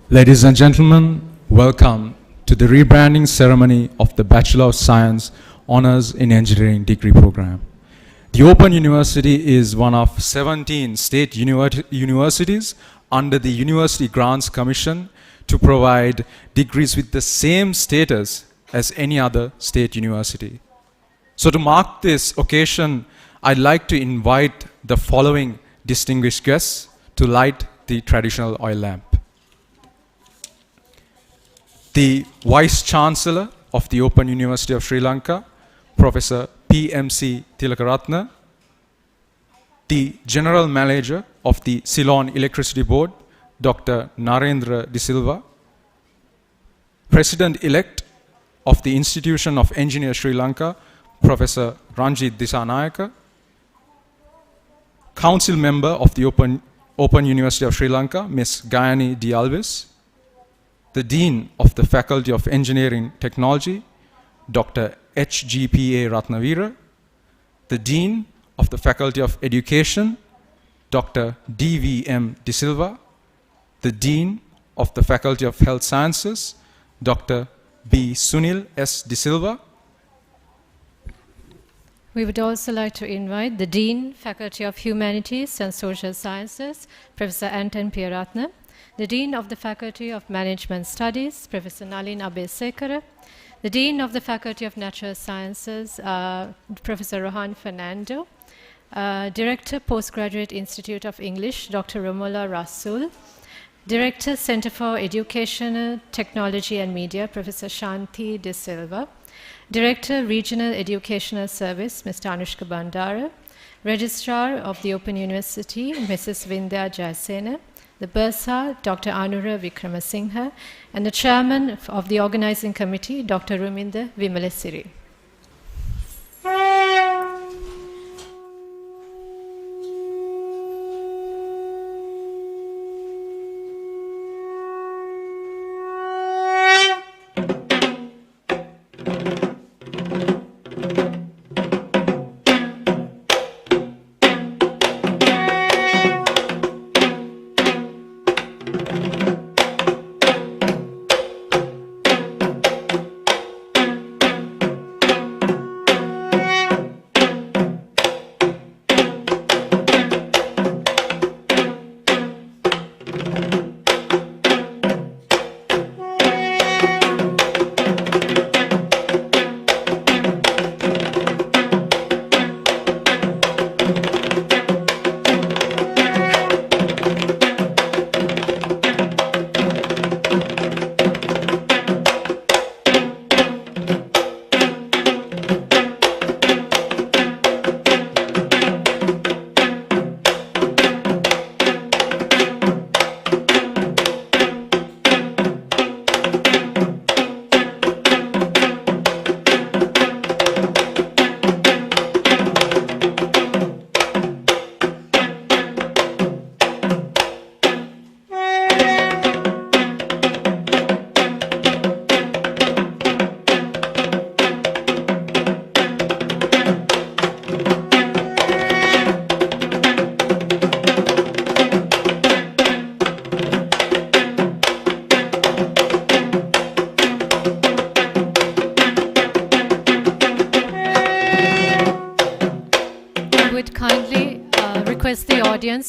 Ladies and gentlemen, welcome to the rebranding ceremony of the Bachelor of Science Honours in Engineering degree program. The Open University is one of 17 state universities under the University Grants Commission to provide degrees with the same status as any other state university. So to mark this occasion, I'd like to invite the following distinguished guests to light the traditional oil lamp. The Vice Chancellor of the Open University of Sri Lanka, Professor P.M.C. Tilakaratne, the General Manager of the Ceylon Electricity Board, Dr. Narendra De Silva, President-elect of the Institution of Engineers Sri Lanka, Professor Ranjit Disanayake, Council Member of the Open University of Sri Lanka, Ms. Gayani D. Alves, the Dean of the Faculty of Engineering Technology, Dr. H.G.P.A. Ratnavira, the Dean of the Faculty of Education, Dr. D.V.M. De Silva, the Dean of the Faculty of Health Sciences, Dr. B. Sunil S. De Silva. We would also like to invite the Dean, Faculty of Humanities and Social Sciences, Professor Anton Piyaratne, the Dean of the Faculty of Management Studies, Professor Nalin Abesekara, the Dean of the Faculty of Natural Sciences, Professor Rohan Fernando, Director, Postgraduate Institute of English, Dr. Romola Rasul, Director, Center for Educational Technology and Media, Professor Shanti De Silva, Director, Regional Educational Service, Mr. Anushka Bandara, Registrar of the Open University, Mrs. Vindhya Jayasena, the Bursar, Dr. Anura Vikramasinghe, and the Chairman of the Organizing Committee, Dr. Ruminda Vimalasiri.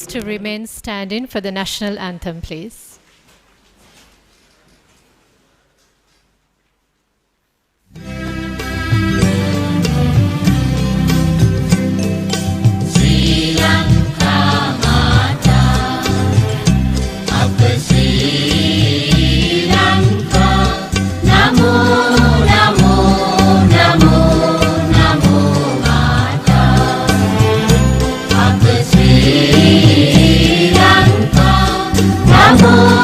To remain standing for the national anthem, please. Sri Lanka Mata, Apa Sri Lanka, Namo Namo Namo Namo Mata, Apa Sri Lanka, Namo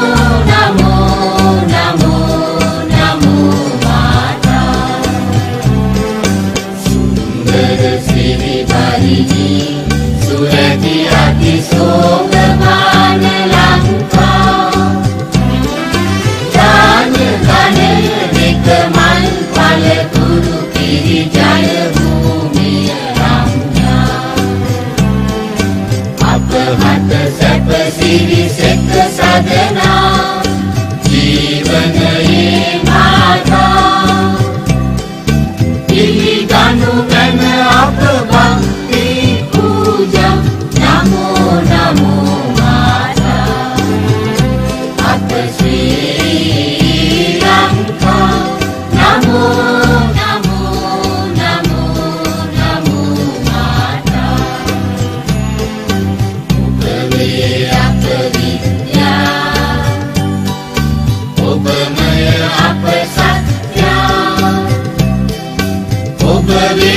වේ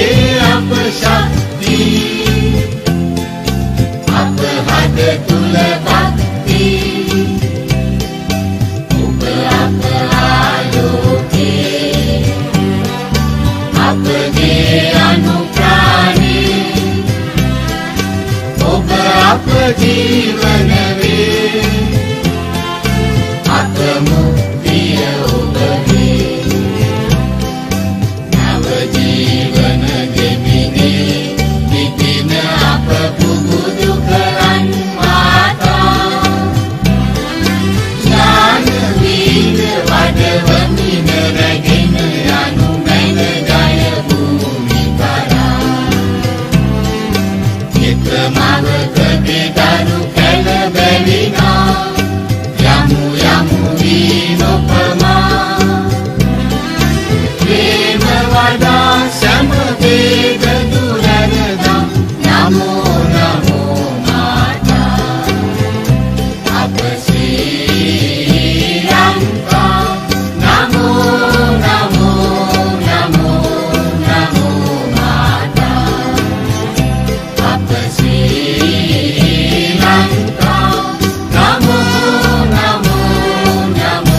අප ශක්ති අප හද තුල භක්ති ඔබ අප ආලෝකේ අපගේ අනුප්‍රාණේ ඔබ අප ජීවන වේ අප මුක්තිය ඔබ වේ නව ජීවන ගෙමිනේ විපින අප පුබුදු කරන් මාතා ඥාන වීර වඩවමින රැගෙන යනු මැන ජය භූමි කරා චිත්‍රමවකගේ දරු කැළබැලිනා යමු යමු වී නොපමා ප්‍රේම වඩා සැම වේග දුරරදා නමෝ නමෝ මාතා අප ශ්‍රී ලංකා නමෝ නමෝ නමෝ නමෝ මාතා අප ශ්‍රී ලංකා නමෝ නමෝ නමෝ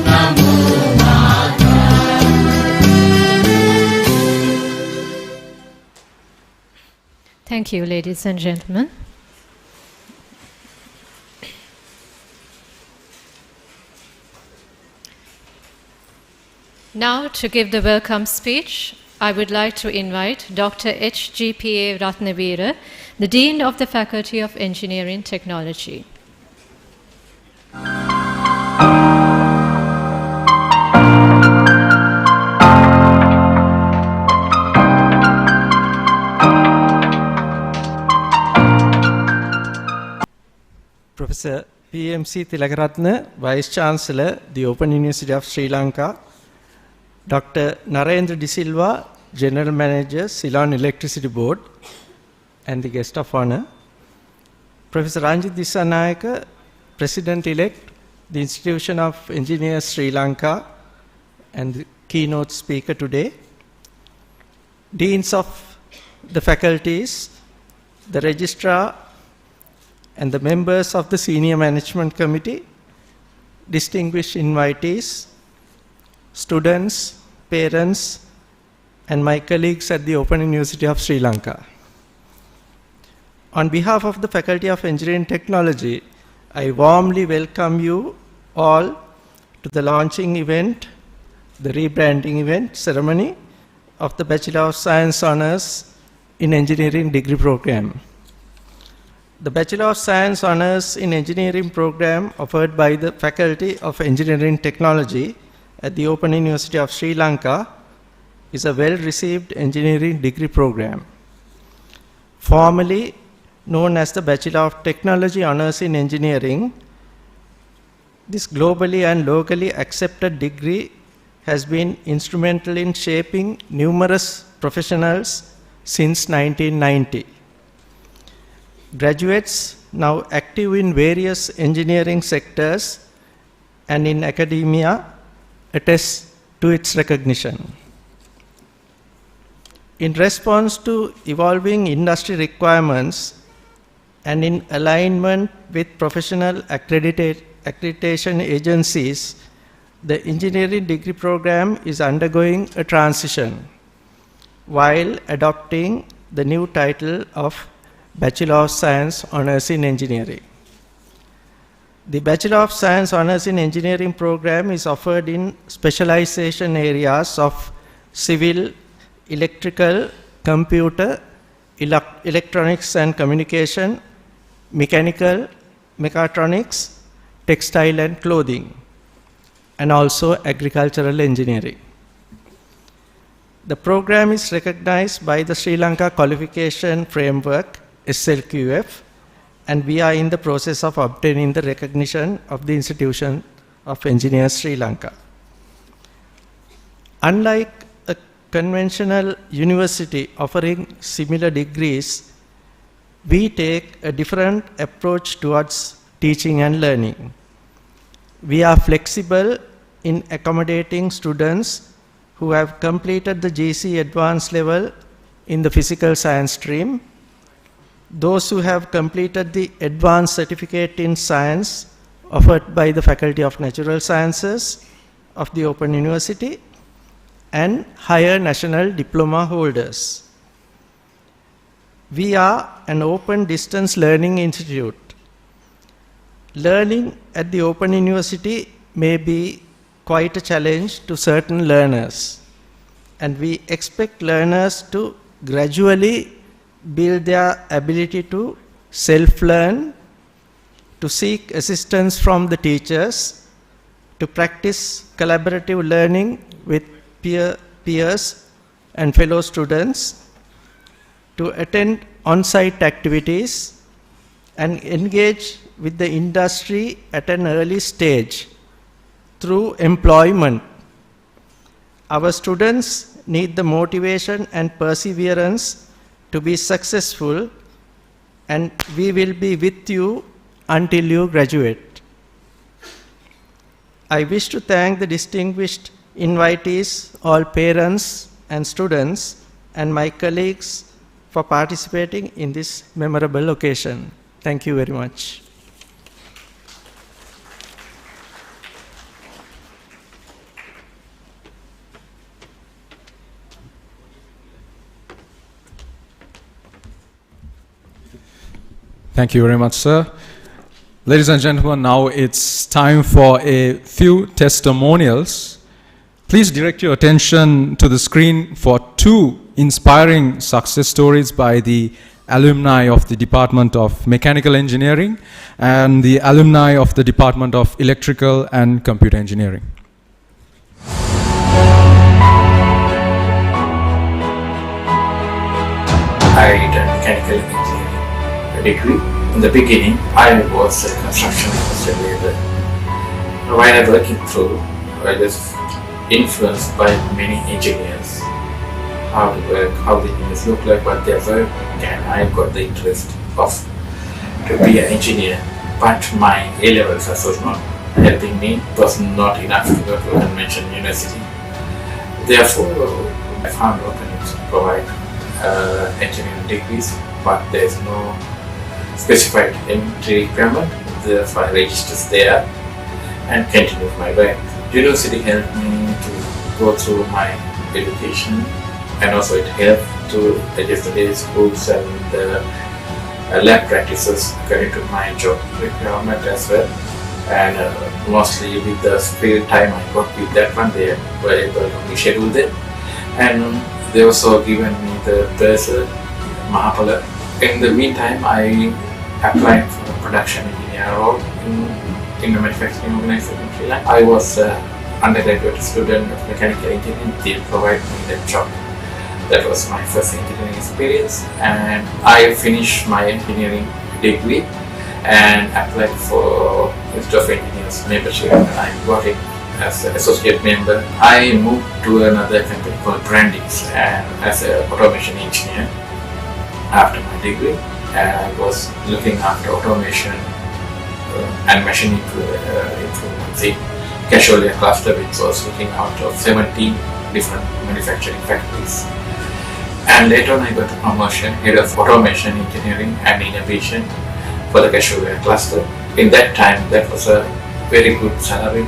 නමෝ මාතා Thank you, ladies and gentlemen. Now, to give the welcome speech, I would like to invite Dr. H.G.P.A. Ratnavira, the Dean of the Faculty of Engineering Technology. Professor P.M.C. Tilakaratne, Vice Chancellor, the Open University of Sri Lanka, Dr. Narendra De Silva, General Manager, Ceylon Electricity Board, and the guest of honor, Professor Ranjit Dissanayaka, President-elect, the Institution of Engineers Sri Lanka, and the keynote speaker today, Deans of the faculties, the Registrar, and the members of the Senior Management Committee, distinguished invitees, students, parents, and my colleagues at the Open University of Sri Lanka. On behalf of the Faculty of Engineering Technology, I warmly welcome you all to the launching event, the rebranding event ceremony of the Bachelor of Science Honours in Engineering degree program. The Bachelor of Science Honours in Engineering program offered by the Faculty of Engineering Technology at the Open University of Sri Lanka is a well-received engineering degree program. Formerly known as the Bachelor of Technology Honours in Engineering, this globally and locally accepted degree has been instrumental in shaping numerous professionals since 1990. Graduates now active in various engineering sectors and in academia attest to its recognition. In response to evolving industry requirements and in alignment with professional accreditation agencies, the engineering degree program is undergoing a transition while adopting the new title of Bachelor of Science Honours in Engineering. The Bachelor of Science Honours in Engineering program is offered in specialization areas of civil, electrical, computer, electronics and communication, mechanical, mechatronics, textile and clothing, and also agricultural engineering. The program is recognized by the Sri Lanka Qualification Framework, SLQF, and we are in the process of obtaining the recognition of the Institution of Engineers Sri Lanka. Unlike a conventional university offering similar degrees, we take a different approach towards teaching and learning. We are flexible in accommodating students who have completed the GC advanced level in the physical science stream, those who have completed the advanced certificate in science offered by the Faculty of Natural Sciences of the Open University, and higher national diploma holders. We are an open distance learning institute. Learning at the Open University may be quite a challenge to certain learners, and we expect learners to gradually build their ability to self-learn, to seek assistance from the teachers, to practice collaborative learning with peers and fellow students, to attend on-site activities, and engage with the industry at an early stage through employment. Our students need the motivation and perseverance to be successful, and we will be with you until you graduate. I wish to thank the distinguished invitees, all parents and students, and my colleagues for participating in this memorable occasion. Thank you very much. Thank you very much, sir. Ladies and gentlemen, now it's time for a few testimonials. Please direct your attention to the screen for two inspiring success stories by the alumni of the Department of Mechanical Engineering and the alumni of the Department of Electrical and Computer Engineering. I did a mechanical engineering degree. In the beginning, I was a construction industry labor. While I was working through, I was influenced by many engineers, how they work, how the engineers look like, what they work, and I got the interest of to be an engineer. But my A-levels was not helping me, it was not enough to go to a conventional university. Therefore, I found openings to provide engineering degrees, but there is no specified entry requirement. Therefore, I registered there and continued my work. University helped me to go through my education, and also it helped to adjust the day schools and the lab practices according to my job requirement as well. And mostly with the spare time I got with that one, they were able to reschedule it. And they also given me the bursar, Mahapala. In the meantime, I applied for a production engineer role in the manufacturing organization in Sri Lanka. I was an undergraduate student of mechanical engineering. They provided me that job. That was my first engineering experience, and I finished my engineering degree and applied for Institute of Engineers membership, and I got it as an associate member. I moved to another company called Rebranding and as an automation engineer after my degree. And I was looking after automation and machine improvements in Casholia cluster, which was looking after 17 different manufacturing factories. And later on I got a promotion, head of automation engineering and innovation for the Casholia cluster. In that time, that was a very good salary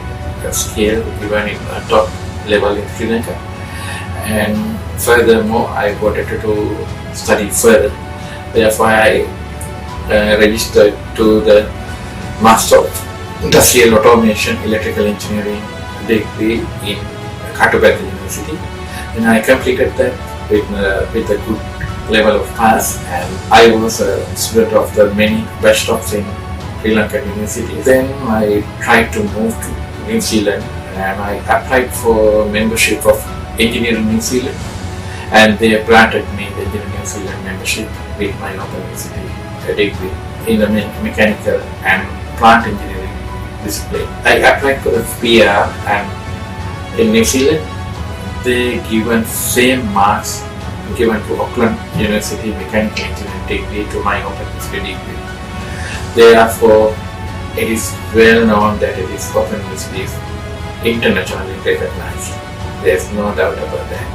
scale, even in a top level in Sri Lanka. And furthermore, I wanted to study further. Therefore, I registered to the Master of Industrial Automation Electrical Engineering degree in Katubeka University, and I completed that with a good level of pass. And I was a student of the many best stops in Sri Lankan universities. Then I tried to move to New Zealand, and I applied for membership of Engineering New Zealand, and they granted me the Engineering New Zealand membership with my Open University degree in the mechanical and plant engineering discipline. I applied for the PR, and in New Zealand they given same marks given to Auckland University Mechanical Engineering degree to my Open University degree. Therefore, it is well known that it is Open University is internationally recognized. There's no doubt about that.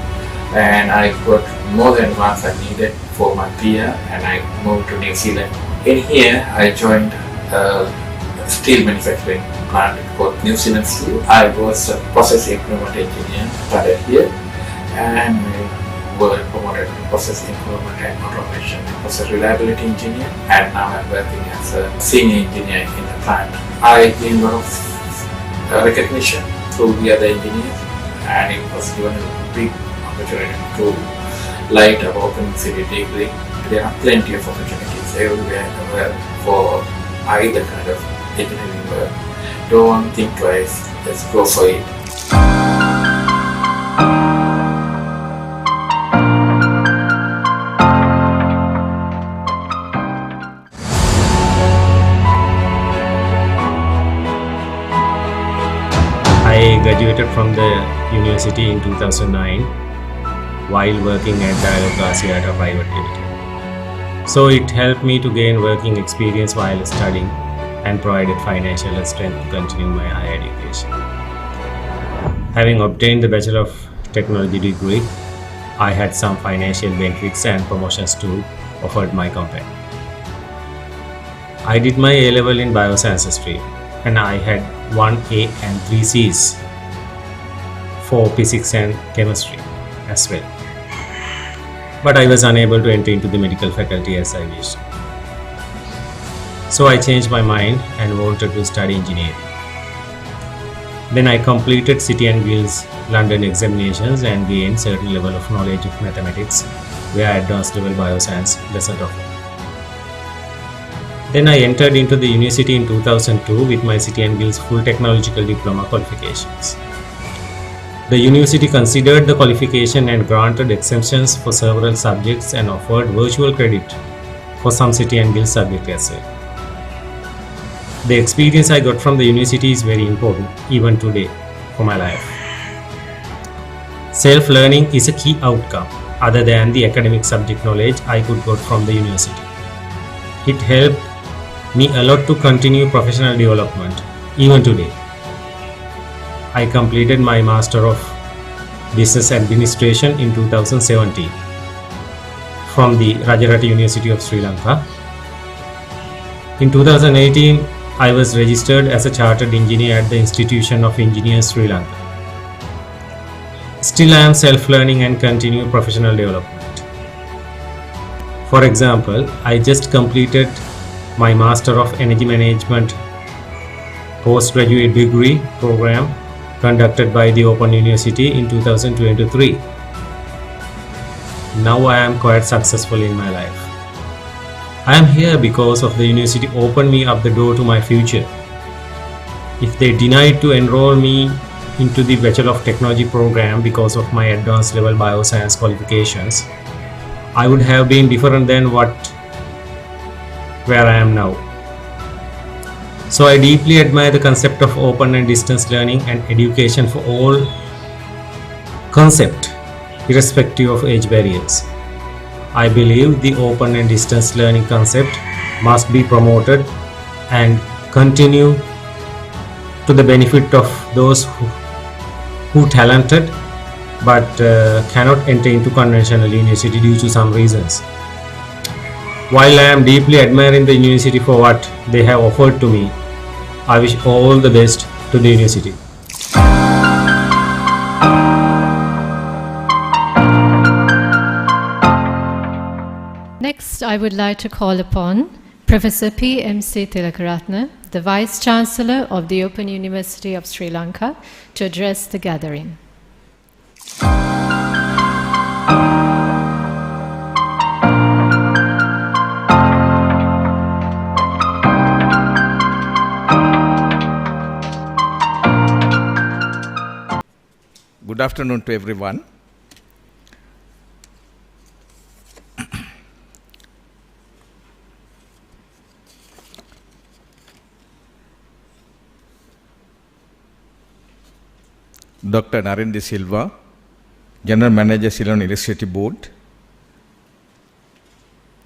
And I got more than once I needed for my PR, and I moved to New Zealand. In here, I joined a steel manufacturing plant called New Zealand Steel. I was a process improvement engineer, started here, and I was promoted to process improvement and automation, process reliability engineer, and now I'm working as a senior engineer in the plant. I gained a lot of recognition through the other engineers, and it was given a big opportunity to light up open city degree. There are plenty of opportunities everywhere in the world for either kind of engineering work. Don't think twice, let's go for it. I graduated from the university in 2009 while working at Dialogue Asiata Private Limited. So it helped me to gain working experience while studying and provided financial strength to continue my higher education. Having obtained the Bachelor of Technology degree, I had some financial benefits and promotions too offered my company. I did my A-level in Biosciences stream, and I had 1 A and 3 C's for physics and chemistry as well. But I was unable to enter into the medical faculty as I wished. So I changed my mind and wanted to study engineering. Then I completed City and Guilds London examinations and gained certain level of knowledge of mathematics, where advanced level bioscience doesn't offer. Then I entered into the university in 2002 with my City and Guilds full technological diploma qualifications. The university considered the qualification and granted exemptions for several subjects and offered virtual credit for some City and Guilds subjects as well. The experience I got from the university is very important even today for my life. Self-learning is a key outcome other than the academic subject knowledge I could get from the university. It helped me a lot to continue professional development even today. I completed my Master of Business Administration in 2017 from the Rajaratne University of Sri Lanka. In 2018, I was registered as a Chartered Engineer at the Institution of Engineers Sri Lanka. Still I am self-learning and continue professional development. For example, I just completed my Master of Energy Management postgraduate degree program conducted by the Open University in 2023. Now I am quite successful in my life. I am here because of the university opened me up the door to my future. If they denied to enroll me into the Bachelor of Technology program because of my advanced level bioscience qualifications, I would have been different than where I am now. So I deeply admire the concept of open and distance learning and education for all concept, irrespective of age barriers. I believe the open and distance learning concept must be promoted and continue to the benefit of those who talented but cannot enter into conventional university due to some reasons. While I am deeply admiring the university for what they have offered to me, I wish all the best to the university. Next, I would like to call upon Professor P.M.C. Tilakaratne, the Vice Chancellor of the Open University of Sri Lanka, to address the gathering. Good afternoon to everyone. Dr. Narendra Silva, General Manager, Ceylon Electricity Board,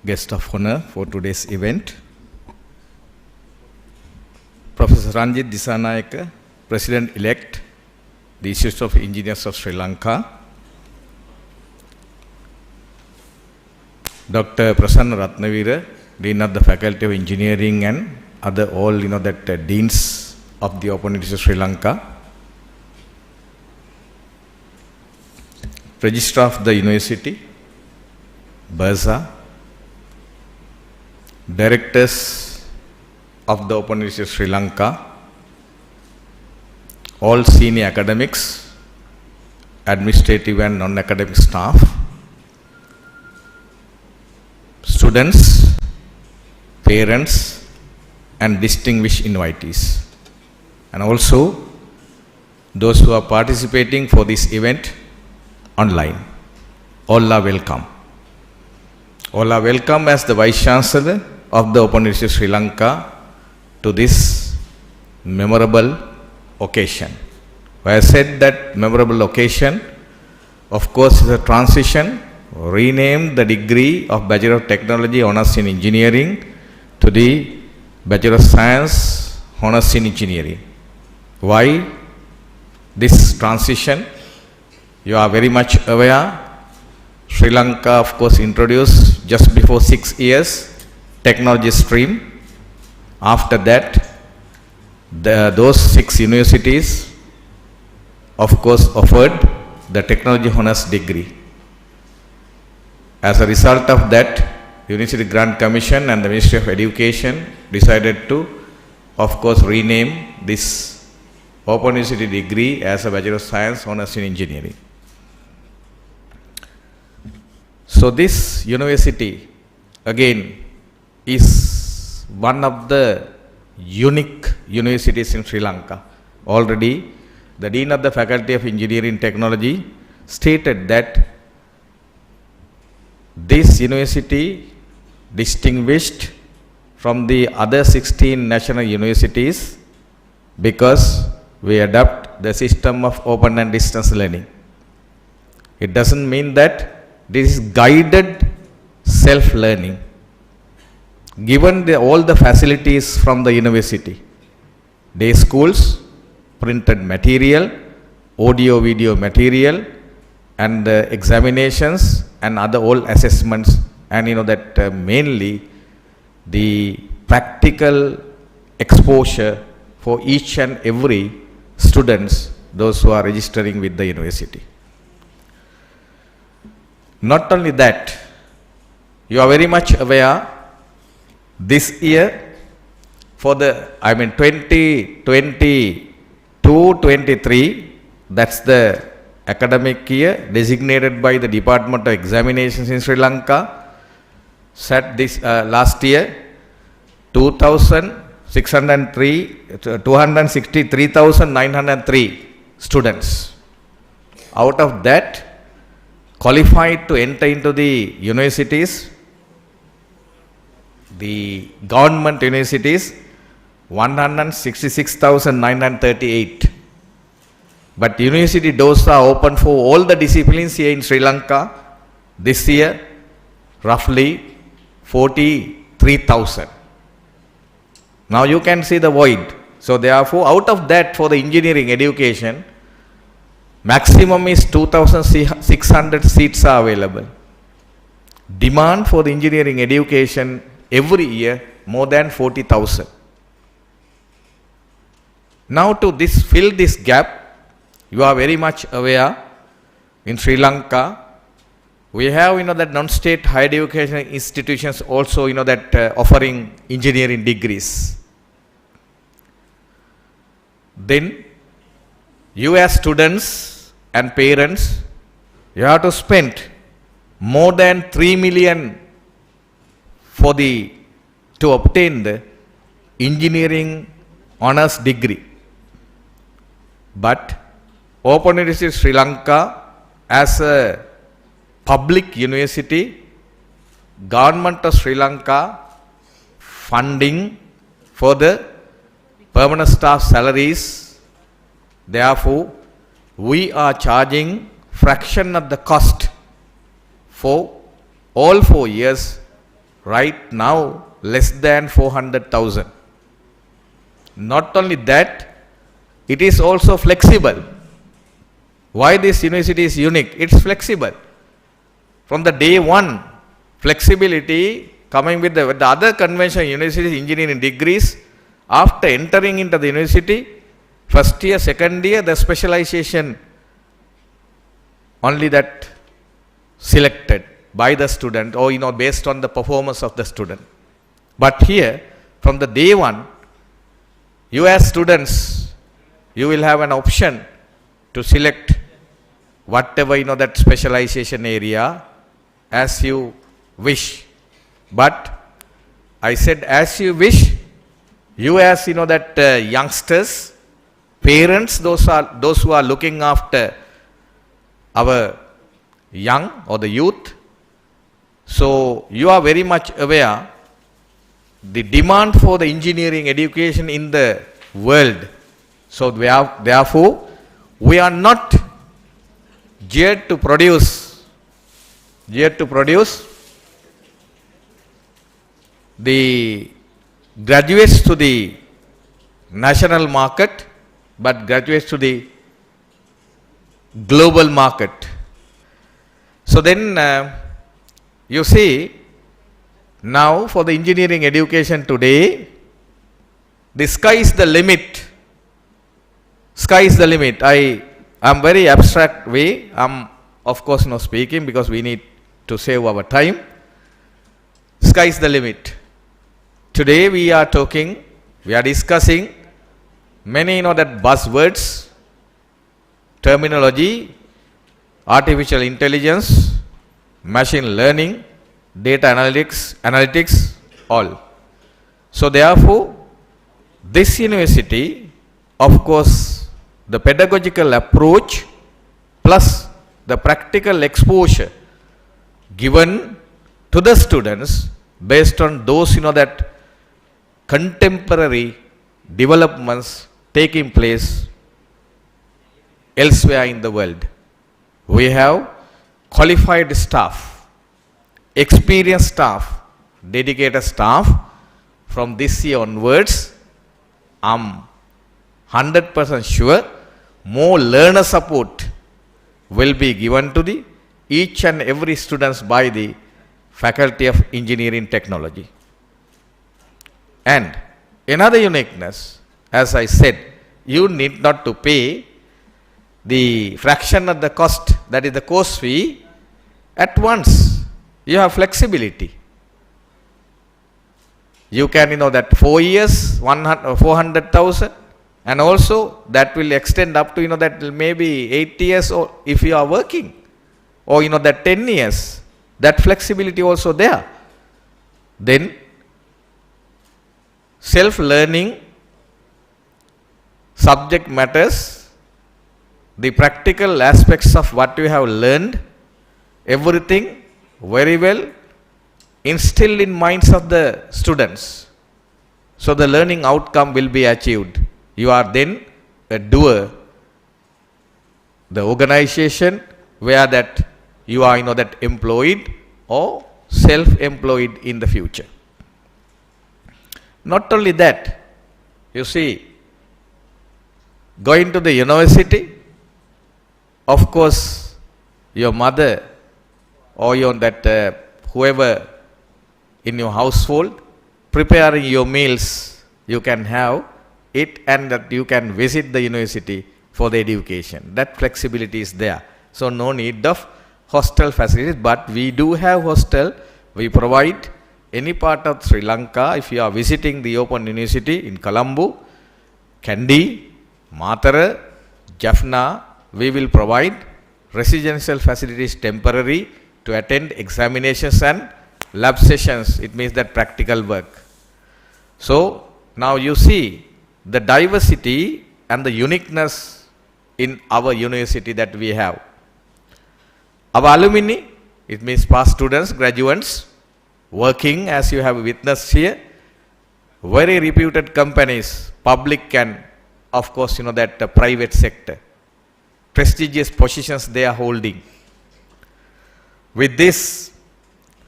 guest of honor for today's event. Professor Ranjit Disanayaka, President-elect, the Institute of Engineers of Sri Lanka, Dr. Prasanna Ratnavira, Dean of the Faculty of Engineering, and other all deans of the Open University of Sri Lanka, Registrar of the University, Bursa, Directors of the Open University of Sri Lanka, all senior academics, administrative and non-academic staff, students, parents, and distinguished invitees, and also those who are participating for this event online. All are welcome. All are welcome as the Vice Chancellor of the Open University of Sri Lanka to this memorable occasion. I said that memorable occasion, of course, is a transition, renamed the degree of Bachelor of Technology Honours in Engineering to the Bachelor of Science Honours in Engineering. Why this transition? You are very much aware, Sri Lanka, of course, introduced just before 6 years technology stream. After that, those 6 universities, of course, offered the technology honours degree. As a result of that, University Grant Commission and the Ministry of Education decided to, of course, rename this Open University degree as a Bachelor of Science Honours in Engineering. So this university, again, is one of the unique universities in Sri Lanka. Already, the Dean of the Faculty of Engineering Technology stated that this university distinguished from the other 16 national universities because we adopt the system of open and distance learning. It doesn't mean that this is guided self-learning. Given all the facilities from the university, day schools, printed material, audio video material, and examinations and other all assessments, and mainly the practical exposure for each and every students, those who are registering with the university. Not only that, you are very much aware this year for the 2022-23, that's the academic year designated by the Department of Examinations in Sri Lanka, sat this last year 263,903 students. Out of that, qualified to enter into the universities, the government universities, 166,938. But university doors are open for all the disciplines here in Sri Lanka. This year, roughly 43,000. Now you can see the void. So therefore, out of that, for the engineering education, maximum is 2,600 seats are available. Demand for the engineering education every year more than 40,000. Now to fill this gap, you are very much aware in Sri Lanka, we have that non-state higher education institutions also offering engineering degrees. Then you as students and parents, you have to spend more than 3 million to obtain the engineering honours degree. But Open University of Sri Lanka, as a public university, Government of Sri Lanka funding for the permanent staff salaries. Therefore, we are charging fraction of the cost for all 4 years. Right now, less than 400,000. Not only that, it is also flexible. Why this university is unique? It's flexible. From the day one, flexibility coming with the other conventional universities, engineering degrees, after entering into the university, first year, second year, the specialization only that selected by the student or based on the performance of the student. But here, from the day one, you as students, you will have an option to select whatever that specialization area as you wish. But I said as you wish, you as that youngsters, parents, those who are looking after our young or the youth, so you are very much aware the demand for the engineering education in the world. So therefore, we are not geared to produce the graduates to the national market, but graduates to the global market. So then you see, now for the engineering education today, the sky is the limit. Sky is the limit. I am very abstract way. I'm of course not speaking because we need to save our time. Sky is the limit. Today we are discussing many that buzzwords, terminology, artificial intelligence, machine learning, data analytics, all. So therefore, this university, of course, the pedagogical approach plus the practical exposure given to the students based on those that contemporary developments taking place elsewhere in the world. We have qualified staff, experienced staff, dedicated staff. From this year onwards, I'm 100% sure more learner support will be given to each and every students by the Faculty of Engineering Technology. And another uniqueness, as I said, you need not to pay the fraction of the cost, that is the course fee, at once. You have flexibility. You can, that 4 years, 400,000, and also that will extend up to, that maybe 8 years, or if you are working, or that 10 years, that flexibility also there. Then self-learning subject matters, the practical aspects of what you have learned, everything very well instilled in minds of the students. So the learning outcome will be achieved. You are then a doer. The organization where that you are that employed or self-employed in the future. Not only that, you see, going to the university, of course, your mother or whoever in your household preparing your meals, you can have it, and that you can visit the university for the education. That flexibility is there. So no need of hostel facilities, but we do have hostel. We provide any part of Sri Lanka. If you are visiting the Open University in Colombo, Kandy, Matara, Jaffna, we will provide residential facilities temporary to attend examinations and lab sessions. It means that practical work. So now you see the diversity and the uniqueness in our university that we have. Our alumni, it means past students, graduates, working as you have witnessed here, very reputed companies, public and of course that private sector, prestigious positions they are holding. With these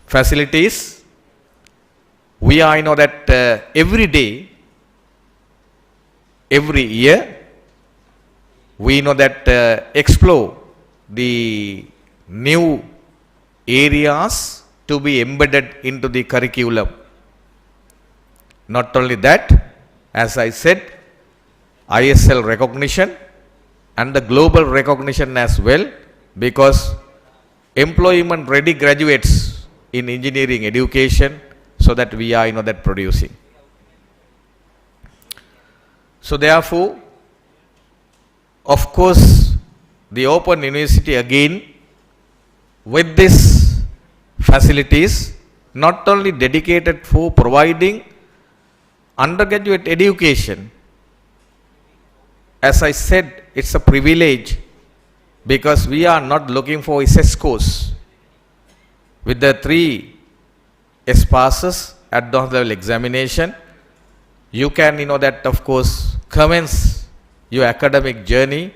facilities, we are that every day, every year, we that explore the new areas to be embedded into the curriculum. Not only that, as I said, ISL recognition and the global recognition as well, because employment ready graduates in engineering education, so that we are that producing. So therefore, of course, the Open University again with this facilities not only dedicated for providing undergraduate education. As I said, it's a privilege because we are not looking for SS course. With the 3 S passes at the level examination, you can that of course commence your academic journey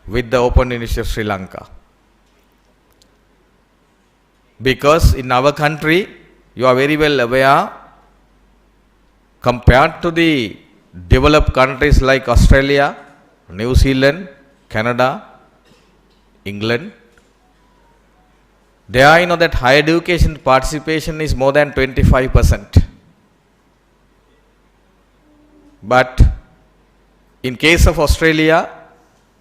with the Open University of Sri Lanka. Because in our country, you are very well aware, compared to the developed countries like Australia, New Zealand, Canada, England, there that higher education participation is more than 25%. But in case of Australia,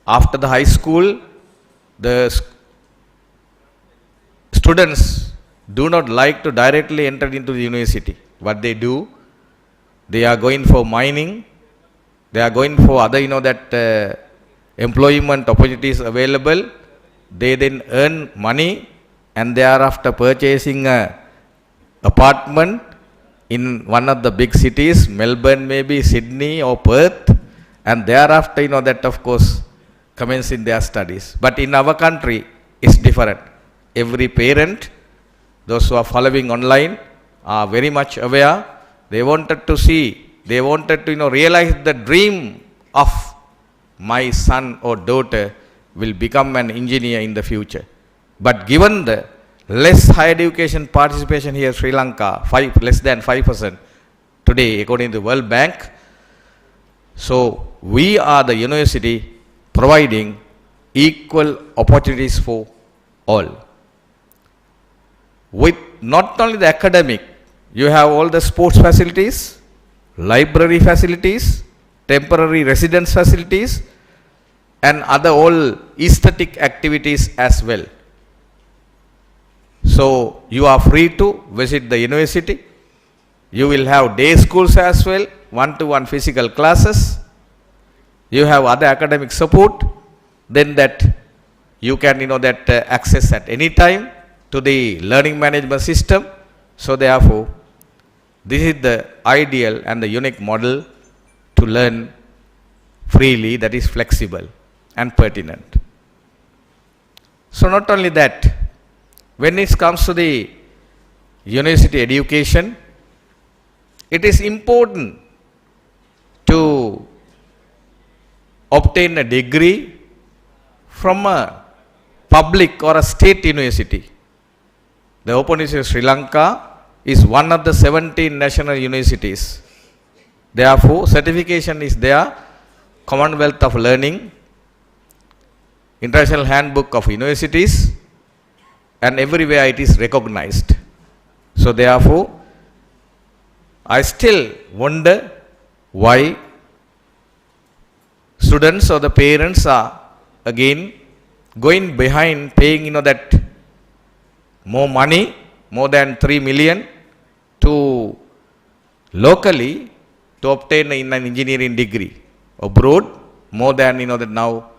after the high school, the students do not like to directly enter into the university. What they do, they are going for mining, they are going for other employment opportunities available. They then earn money and thereafter purchasing a apartment in one of the big cities, Melbourne maybe, Sydney or Perth, and thereafter that of course commence in their studies. But in our country, it's different. Every parent, those who are following online, are very much aware. They wanted to see, they wanted to realize the dream of my son or daughter will become an engineer in the future. But given the less higher education participation here in Sri Lanka, less than 5% today according to the World Bank, so we are the university providing equal opportunities for all. With not only the academic, you have all the sports facilities, library facilities, temporary residence facilities, and other all aesthetic activities as well. So you are free to visit the university. You will have day schools as well, 1-to-1 physical classes. You have other academic support. Then that you can access at any time to the learning management system. So therefore, this is the ideal and the unique model to learn freely, that is flexible and pertinent. So not only that, when it comes to the university education, it is important to obtain a degree from a public or a state university. The Open University of Sri Lanka is one of the 17 national universities. Therefore, certification is there, Commonwealth of Learning, International Handbook of Universities, and everywhere it is recognized. So therefore, I still wonder why students or the parents are again going behind paying that more money, more than 3 million to locally to obtain an engineering degree. Abroad, more than that now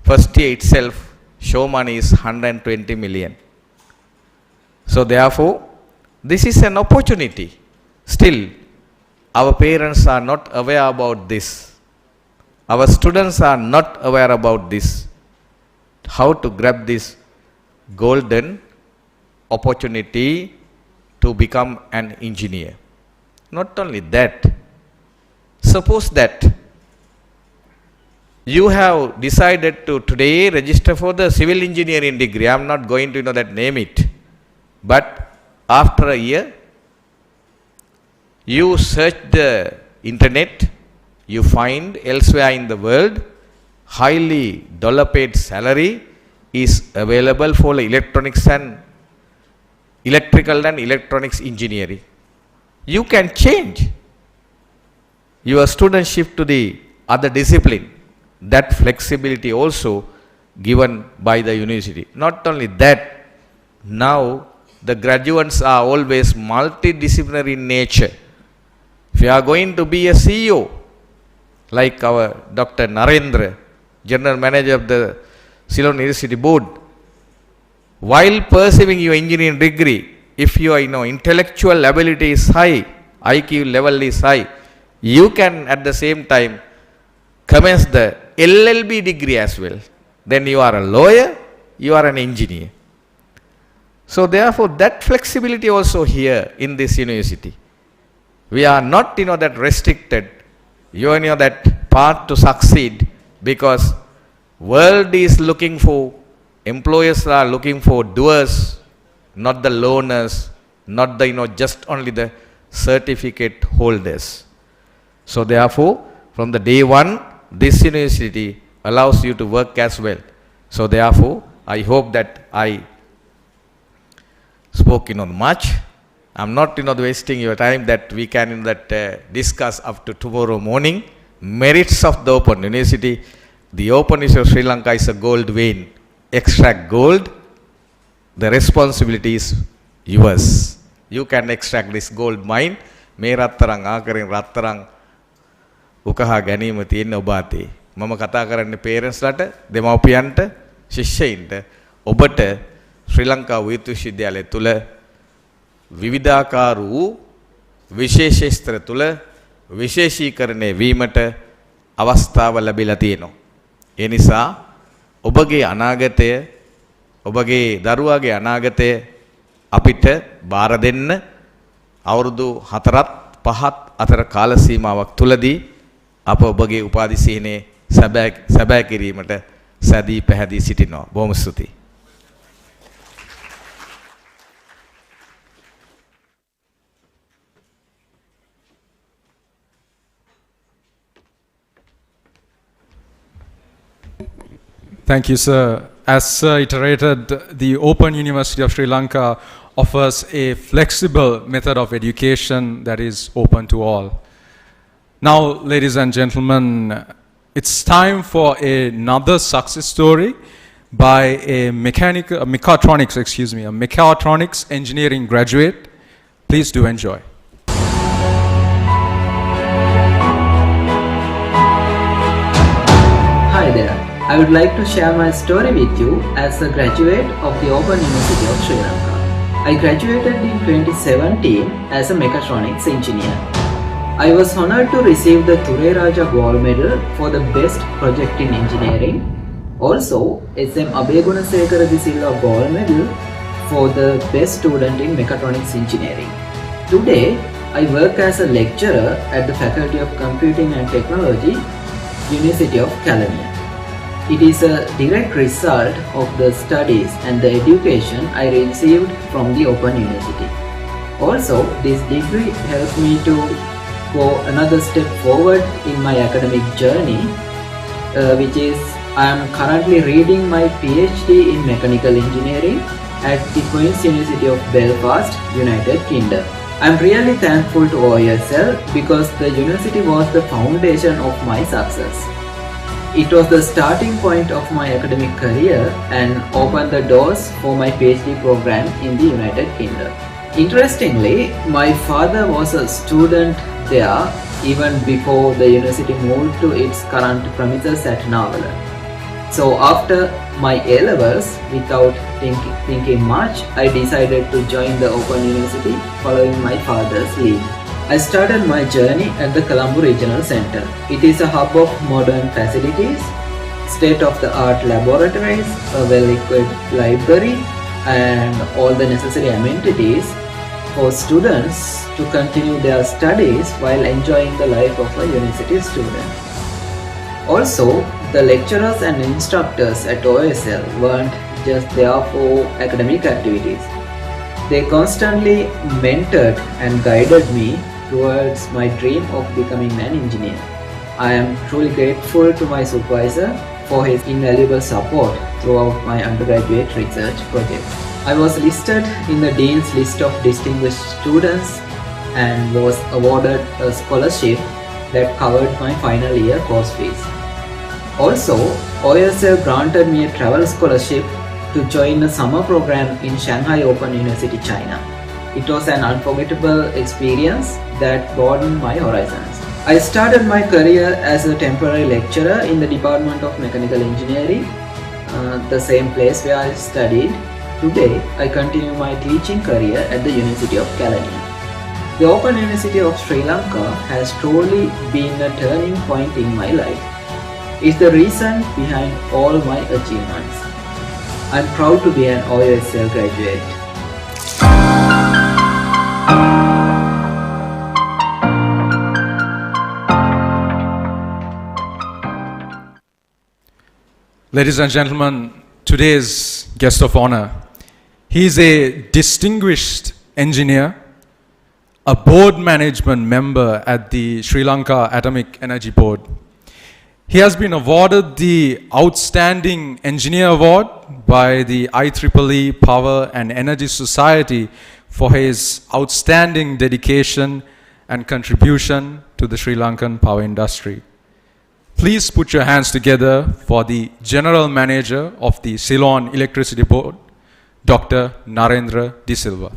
first year itself show money is 120 million. So therefore, this is an opportunity. Still, our parents are not aware about this. Our students are not aware about this. How to grab this golden opportunity to become an engineer. Not only that, suppose that you have decided to today register for the civil engineering degree. I am not going to name it. But after a year, you search the internet, you find elsewhere in the world highly dollar paid salary, is available for electronics and electrical and electronics engineering. You can change your studentship to the other discipline. That flexibility also given by the university. Not only that, now the graduates are always multidisciplinary in nature. If you are going to be a CEO, like our Dr. Narendra, General Manager of the Ceylon University Board, while pursuing your engineering degree, if your intellectual ability is high, IQ level is high, you can at the same time commence the LLB degree as well. Then you are a lawyer, you are an engineer. So therefore that flexibility also here in this university. We are not that restricted, that path to succeed, because world is looking for, employers are looking for doers, not the learners, not the just only the certificate holders. So therefore from the day one, this university allows you to work as well. So therefore I hope that I spoke much. I'm not wasting your time, that we can discuss up to tomorrow morning. Merits of the Open University. The Open University of Sri Lanka is a gold vein. Extract gold. The responsibility is yours. You can extract this gold mine. මේ රත්තරන් ආකරෙන් රත්තරන් උකහා ගැනීම තියෙන ඔබ අතේ. මම කතා කරන්නේ පේරන්ට්ස්ලාට, දෙමව්පියන්ට, ශිෂ්‍යයින්ට. ඔබට ශ්‍රී ලංකා විශ්වවිද්‍යාලය තුල විවිධාකාර වූ විශේෂේස්තර තුල විශේෂීකරණය වීමට අවස්ථාව ලැබිලා තියෙනවා. ඒ නිසා ඔබගේ අනාගතය, ඔබගේ දරුවාගේ අනාගතය අපිට බාර දෙන්න අවුරුදු 4ත් 5ත් අතර කාල සීමාවක් තුලදී අප ඔබගේ උපාධි සිහිනේ සැබෑ කිරීමට සැදී පැහැදී සිටිනවා. බොහොම ස්තුතියි. Thank you, sir. As Sir iterated, the Open University of Sri Lanka offers a flexible method of education that is open to all. Now, ladies and gentlemen, it's time for another success story by a mechatronics engineering graduate. Please do enjoy. Hi there. I would like to share my story with you as a graduate of the Open University of Sri Lanka. I graduated in 2017 as a mechatronics engineer. I was honored to receive the Ture Raja Gold Medal for the best project in engineering. Also, SM Abegunasekara Silva Gold Medal for the best student in mechatronics engineering. Today, I work as a lecturer at the Faculty of Computing and Technology, University of Kelaniya. It is a direct result of the studies and the education I received from the Open University. Also, this degree helped me to go another step forward in my academic journey, which is I am currently reading my PhD in mechanical engineering at the Queen's University of Belfast, United Kingdom. I am really thankful to OUSL because the university was the foundation of my success. It was the starting point of my academic career and opened the doors for my PhD program in the United Kingdom. Interestingly, my father was a student there even before the university moved to its current premises at Nawala. So after my A-levels, without thinking much, I decided to join the Open University following my father's lead. I started my journey at the Colombo Regional Centre. It is a hub of modern facilities, state-of-the-art laboratories, a well-equipped library, and all the necessary amenities for students to continue their studies while enjoying the life of a university student. Also, the lecturers and instructors at OSL weren't just there for academic activities. They constantly mentored and guided me towards my dream of becoming an engineer. I am truly grateful to my supervisor for his invaluable support throughout my undergraduate research projects. I was listed in the Dean's list of distinguished students and was awarded a scholarship that covered my final year course fees. Also, OUSL granted me a travel scholarship to join a summer program in Shanghai Open University, China. It was an unforgettable experience that broadened my horizons. I started my career as a temporary lecturer in the Department of Mechanical Engineering, the same place where I studied. Today, I continue my teaching career at the University of Kelaniya. The Open University of Sri Lanka has truly been a turning point in my life. It's the reason behind all my achievements. I'm proud to be an OUSL graduate. Ladies and gentlemen, today's guest of honor. He is a distinguished engineer, a board management member at the Sri Lanka Atomic Energy Board. He has been awarded the Outstanding Engineer Award by the IEEE Power and Energy Society for his outstanding dedication and contribution to the Sri Lankan power industry. Please put your hands together for the General Manager of the Ceylon Electricity Board, Dr. Narendra De Silva.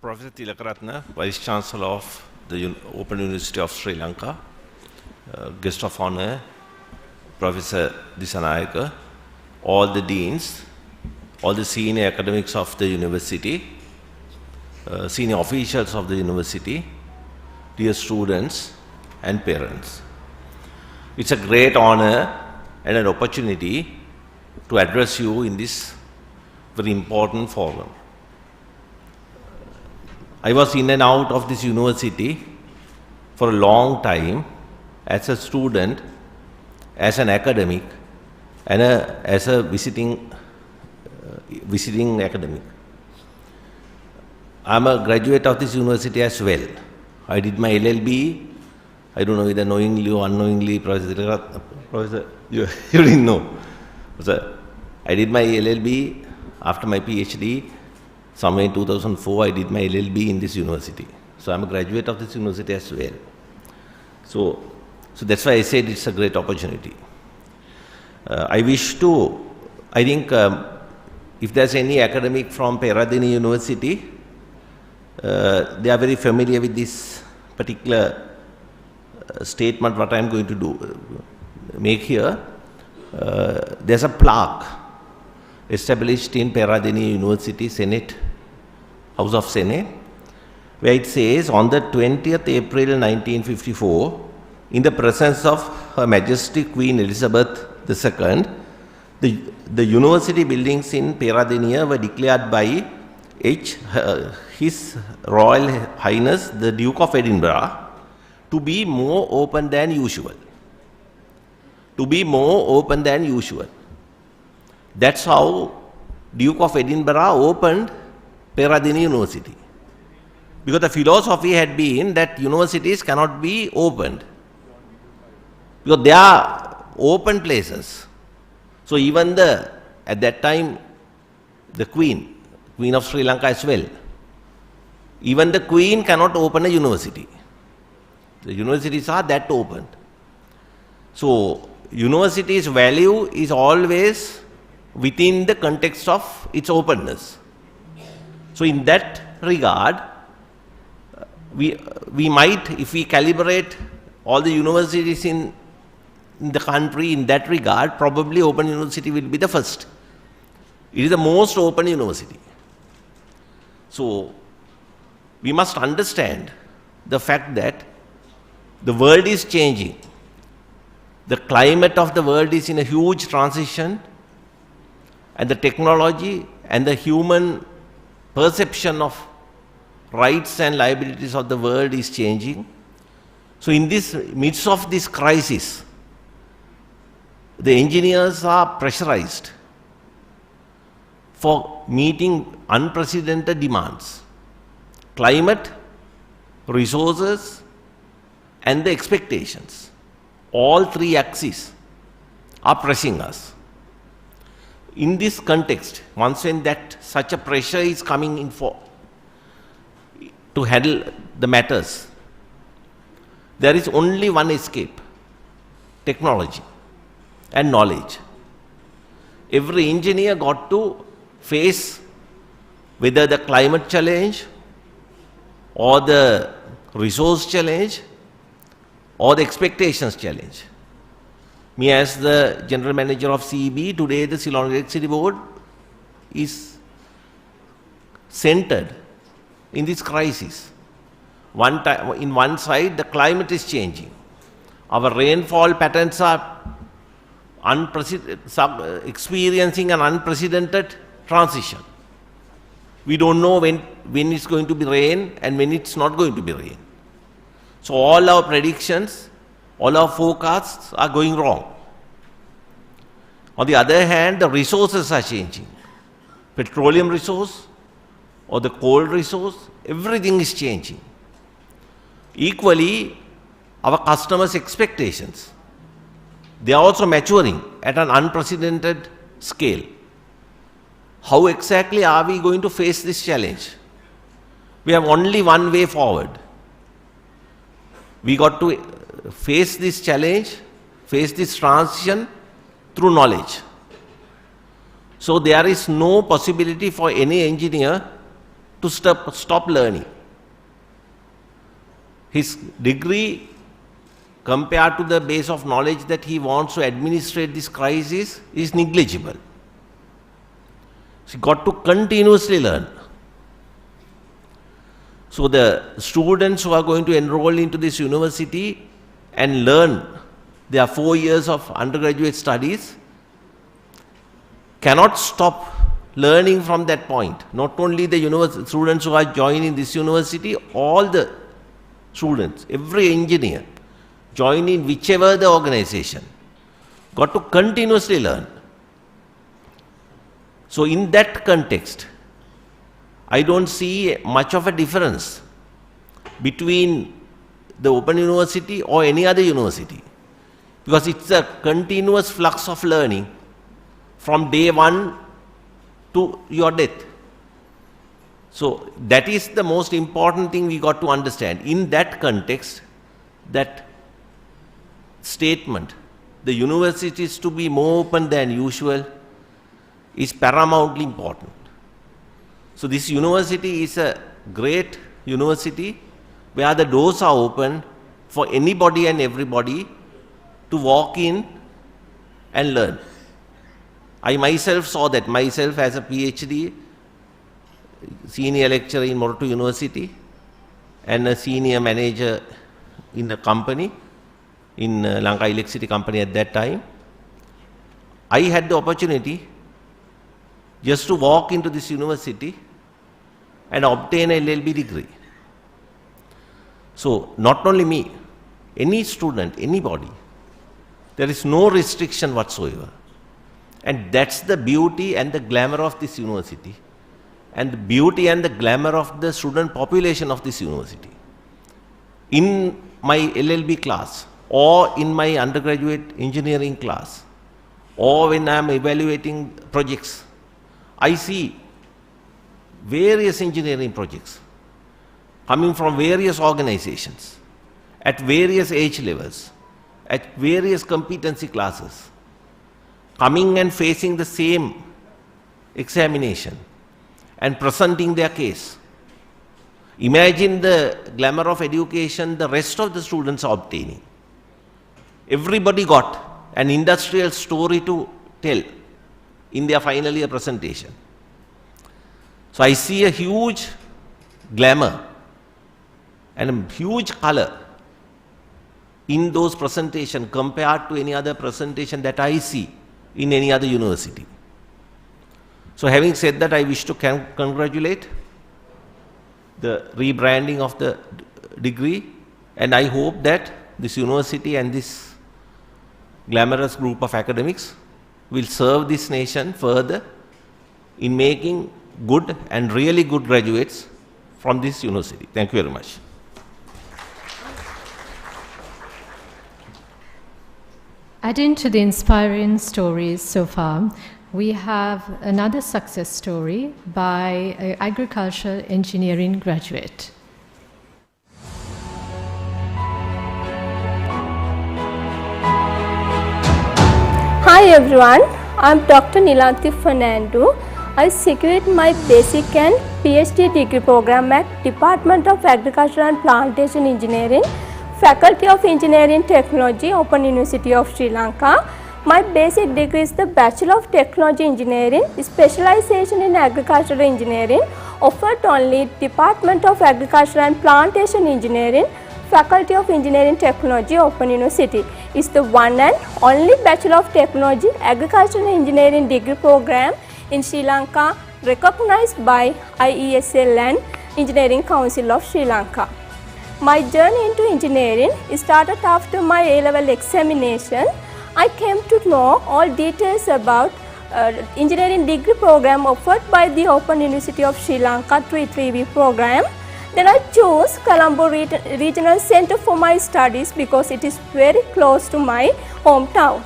Professor Tilakaratna, Vice Chancellor of the Open University of Sri Lanka, guest of honor, Professor Disanayaka, all the deans, all the senior academics of the university, senior officials of the university, dear students and parents. It's a great honor and an opportunity to address you in this very important forum. I was in and out of this university for a long time as a student, as an academic, and as a visiting academic. I'm a graduate of this university as well. I did my LLB, I don't know whether knowingly or unknowingly, Professor, you didn't know. So I did my LLB after my PhD. Somewhere in 2004, I did my LLB in this university. So I'm a graduate of this university as well. So that's why I said it's a great opportunity. I think if there's any academic from Peradeniya University, they are very familiar with this particular statement what I'm going to make here. There's a plaque established in Peradeniya University Senate, House of Senate, where it says, on the 20th April 1954, in the presence of Her Majesty Queen Elizabeth II, the university buildings in Peradeniya were declared by His Royal Highness the Duke of Edinburgh to be more open than usual. To be more open than usual. That's how Duke of Edinburgh opened Peradeniya University. Because the philosophy had been that universities cannot be opened. Because they are open places. So even at that time, the Queen of Sri Lanka as well, even the Queen cannot open a university. The universities are that open. So university's value is always within the context of its openness. So in that regard, we might, if we calibrate all the universities in the country in that regard, probably Open University will be the first. It is the most open university. So we must understand the fact that the world is changing. The climate of the world is in a huge transition, and the technology and the human perception of rights and liabilities of the world is changing. So in this midst of this crisis, the engineers are pressurized for meeting unprecedented demands. Climate, resources, and the expectations. All three axes are pressing us. In this context, once when that such a pressure is coming in for to handle the matters, there is only one escape: technology and knowledge. Every engineer got to face whether the climate challenge or the resource challenge or the expectations challenge. Me as the general manager of CEB, today the Ceylon Electricity Board is centered in this crisis. In one side, the climate is changing. Our rainfall patterns are experiencing an unprecedented transition. We don't know when it's going to be rain and when it's not going to be rain. So all our predictions, all our forecasts are going wrong. On the other hand, the resources are changing. Petroleum resource or the coal resource, everything is changing. Equally, our customers' expectations, they are also maturing at an unprecedented scale. How exactly are we going to face this challenge? We have only one way forward. We got to face this challenge, face this transition through knowledge. So there is no possibility for any engineer to stop learning. His degree compared to the base of knowledge that he wants to administrate this crisis is negligible. So he got to continuously learn. So the students who are going to enroll into this university and learn their 4 years of undergraduate studies cannot stop learning from that point. Not only the students who are joining this university, all the students, every engineer joining whichever the organization, got to continuously learn. So in that context, I don't see much of a difference between the Open University or any other university, because it's a continuous flux of learning from day one to your death. So that is the most important thing we got to understand. In that context, that statement, the university is to be more open than usual, is paramountly important. So this university is a great university where the doors are open for anybody and everybody to walk in and learn. I myself saw that, myself as a PhD, senior lecturer in Morato University and a senior manager in a company, in Lanka Electricity Company at that time. I had the opportunity just to walk into this university and obtain a LLB degree. So not only me, any student, anybody, there is no restriction whatsoever. And that's the beauty and the glamour of this university, and the beauty and the glamour of the student population of this university. In my LLB class, or in my undergraduate engineering class, or when I am evaluating projects, I see various engineering projects coming from various organizations, at various age levels, at various competency classes, coming and facing the same examination and presenting their case. Imagine the glamour of education the rest of the students are obtaining. Everybody got an industrial story to tell in their final year presentation. So I see a huge glamour and a huge color in those presentations compared to any other presentation that I see in any other university. So having said that, I wish to congratulate the rebranding of the degree, and I hope that this university and this glamorous group of academics will serve this nation further in making good and really good graduates from this university. Thank you very much. Adding to the inspiring stories so far, we have another success story by an agricultural engineering graduate. Hi everyone, I am Dr. Nilanthi Fernando. I secured my basic and PhD degree program at Department of Agriculture and Plantation Engineering, Faculty of Engineering Technology, Open University of Sri Lanka. My basic degree is the Bachelor of Technology Engineering, specialization in agricultural engineering, offered only Department of Agriculture and Plantation Engineering, Faculty of Engineering Technology, Open University. Is the one and only Bachelor of Technology Agricultural Engineering degree program in Sri Lanka, recognized by IESL and Engineering Council of Sri Lanka. My journey into engineering started after my A-level examination. I came to know all details about engineering degree program offered by the Open University of Sri Lanka 3-3V program. Then I chose Colombo Regional Center for my studies because it is very close to my hometown.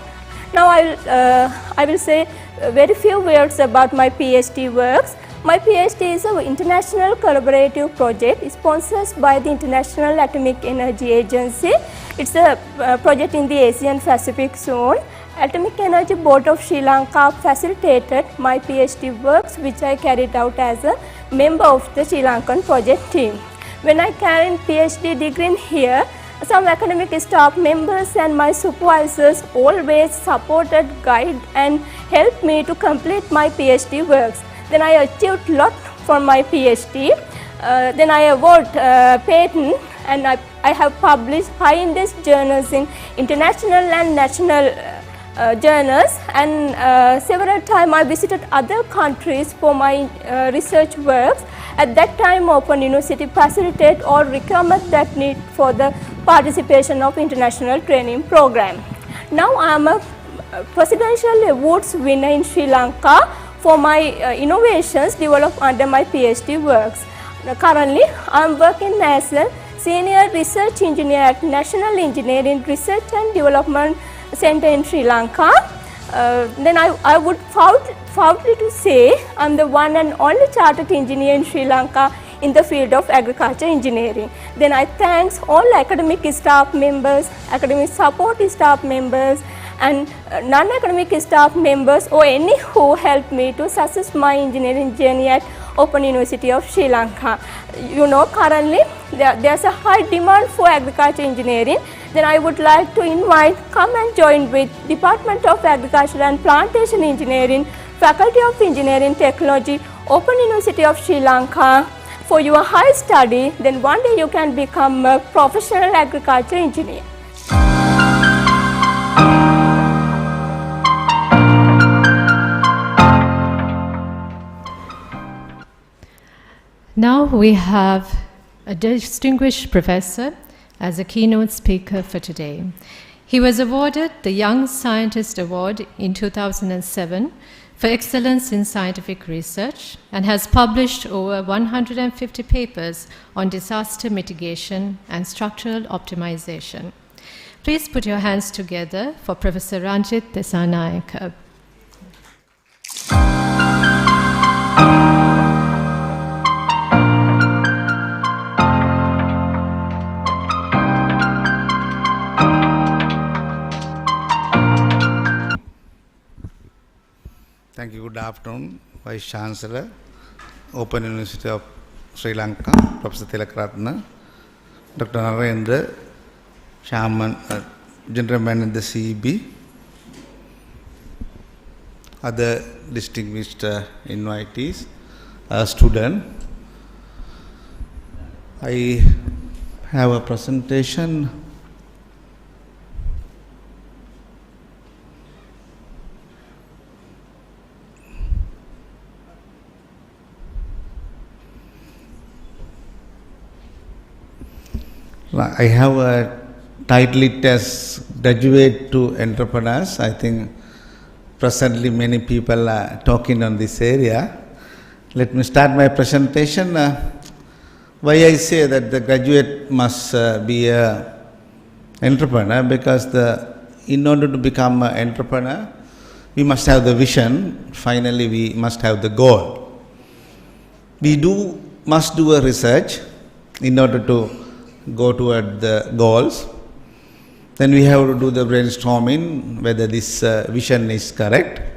Now I will say very few words about my PhD works. My PhD is an international collaborative project sponsored by the International Atomic Energy Agency. It's a project in the Asian Pacific zone. Atomic Energy Board of Sri Lanka facilitated my PhD works, which I carried out as a member of the Sri Lankan project team. When I carried PhD degree in here, some academic staff members and my supervisors always supported, guided and helped me to complete my PhD works. Then I achieved lot from my PhD. Then I award patent and I have published high-index journals in international and national journals, and several times I visited other countries for my research works. At that time, Open University facilitated all requirements that need for the participation of international training program. Now I am a presidential awards winner in Sri Lanka for my innovations developed under my PhD works. Currently, I am working as a senior research engineer at National Engineering Research and Development Center in Sri Lanka. Then I would proudly to say I am the one and only chartered engineer in Sri Lanka in the field of agriculture engineering. Then I thanks all academic staff members, academic support staff members and non-academic staff members or any who helped me to success my engineering journey at Open University of Sri Lanka. You know, currently there's a high demand for agriculture engineering. Then I would like to invite, come and join with Department of Agriculture and Plantation Engineering, Faculty of Engineering Technology, Open University of Sri Lanka for your high study. Then one day you can become a professional agriculture engineer. Now we have a distinguished professor as a keynote speaker for today. He was awarded the Young Scientist Award in 2007 for excellence in scientific research and has published over 150 papers on disaster mitigation and structural optimization. Please put your hands together for Professor Ranjit Desanayake. Thank you. Good afternoon, Vice Chancellor, Open University of Sri Lanka, Professor Tilakaratna, Dr. Narendra, Chairman, General Manager CEB, other distinguished invitees, students. I have a presentation. I have a title it as Graduate to Entrepreneurs. I think presently many people are talking on this area. Let me start my presentation. Why I say that the graduate must be an entrepreneur, because in order to become an entrepreneur, we must have the vision. Finally, we must have the goal. We must do a research in order to go toward the goals. Then we have to do the brainstorming whether this vision is correct.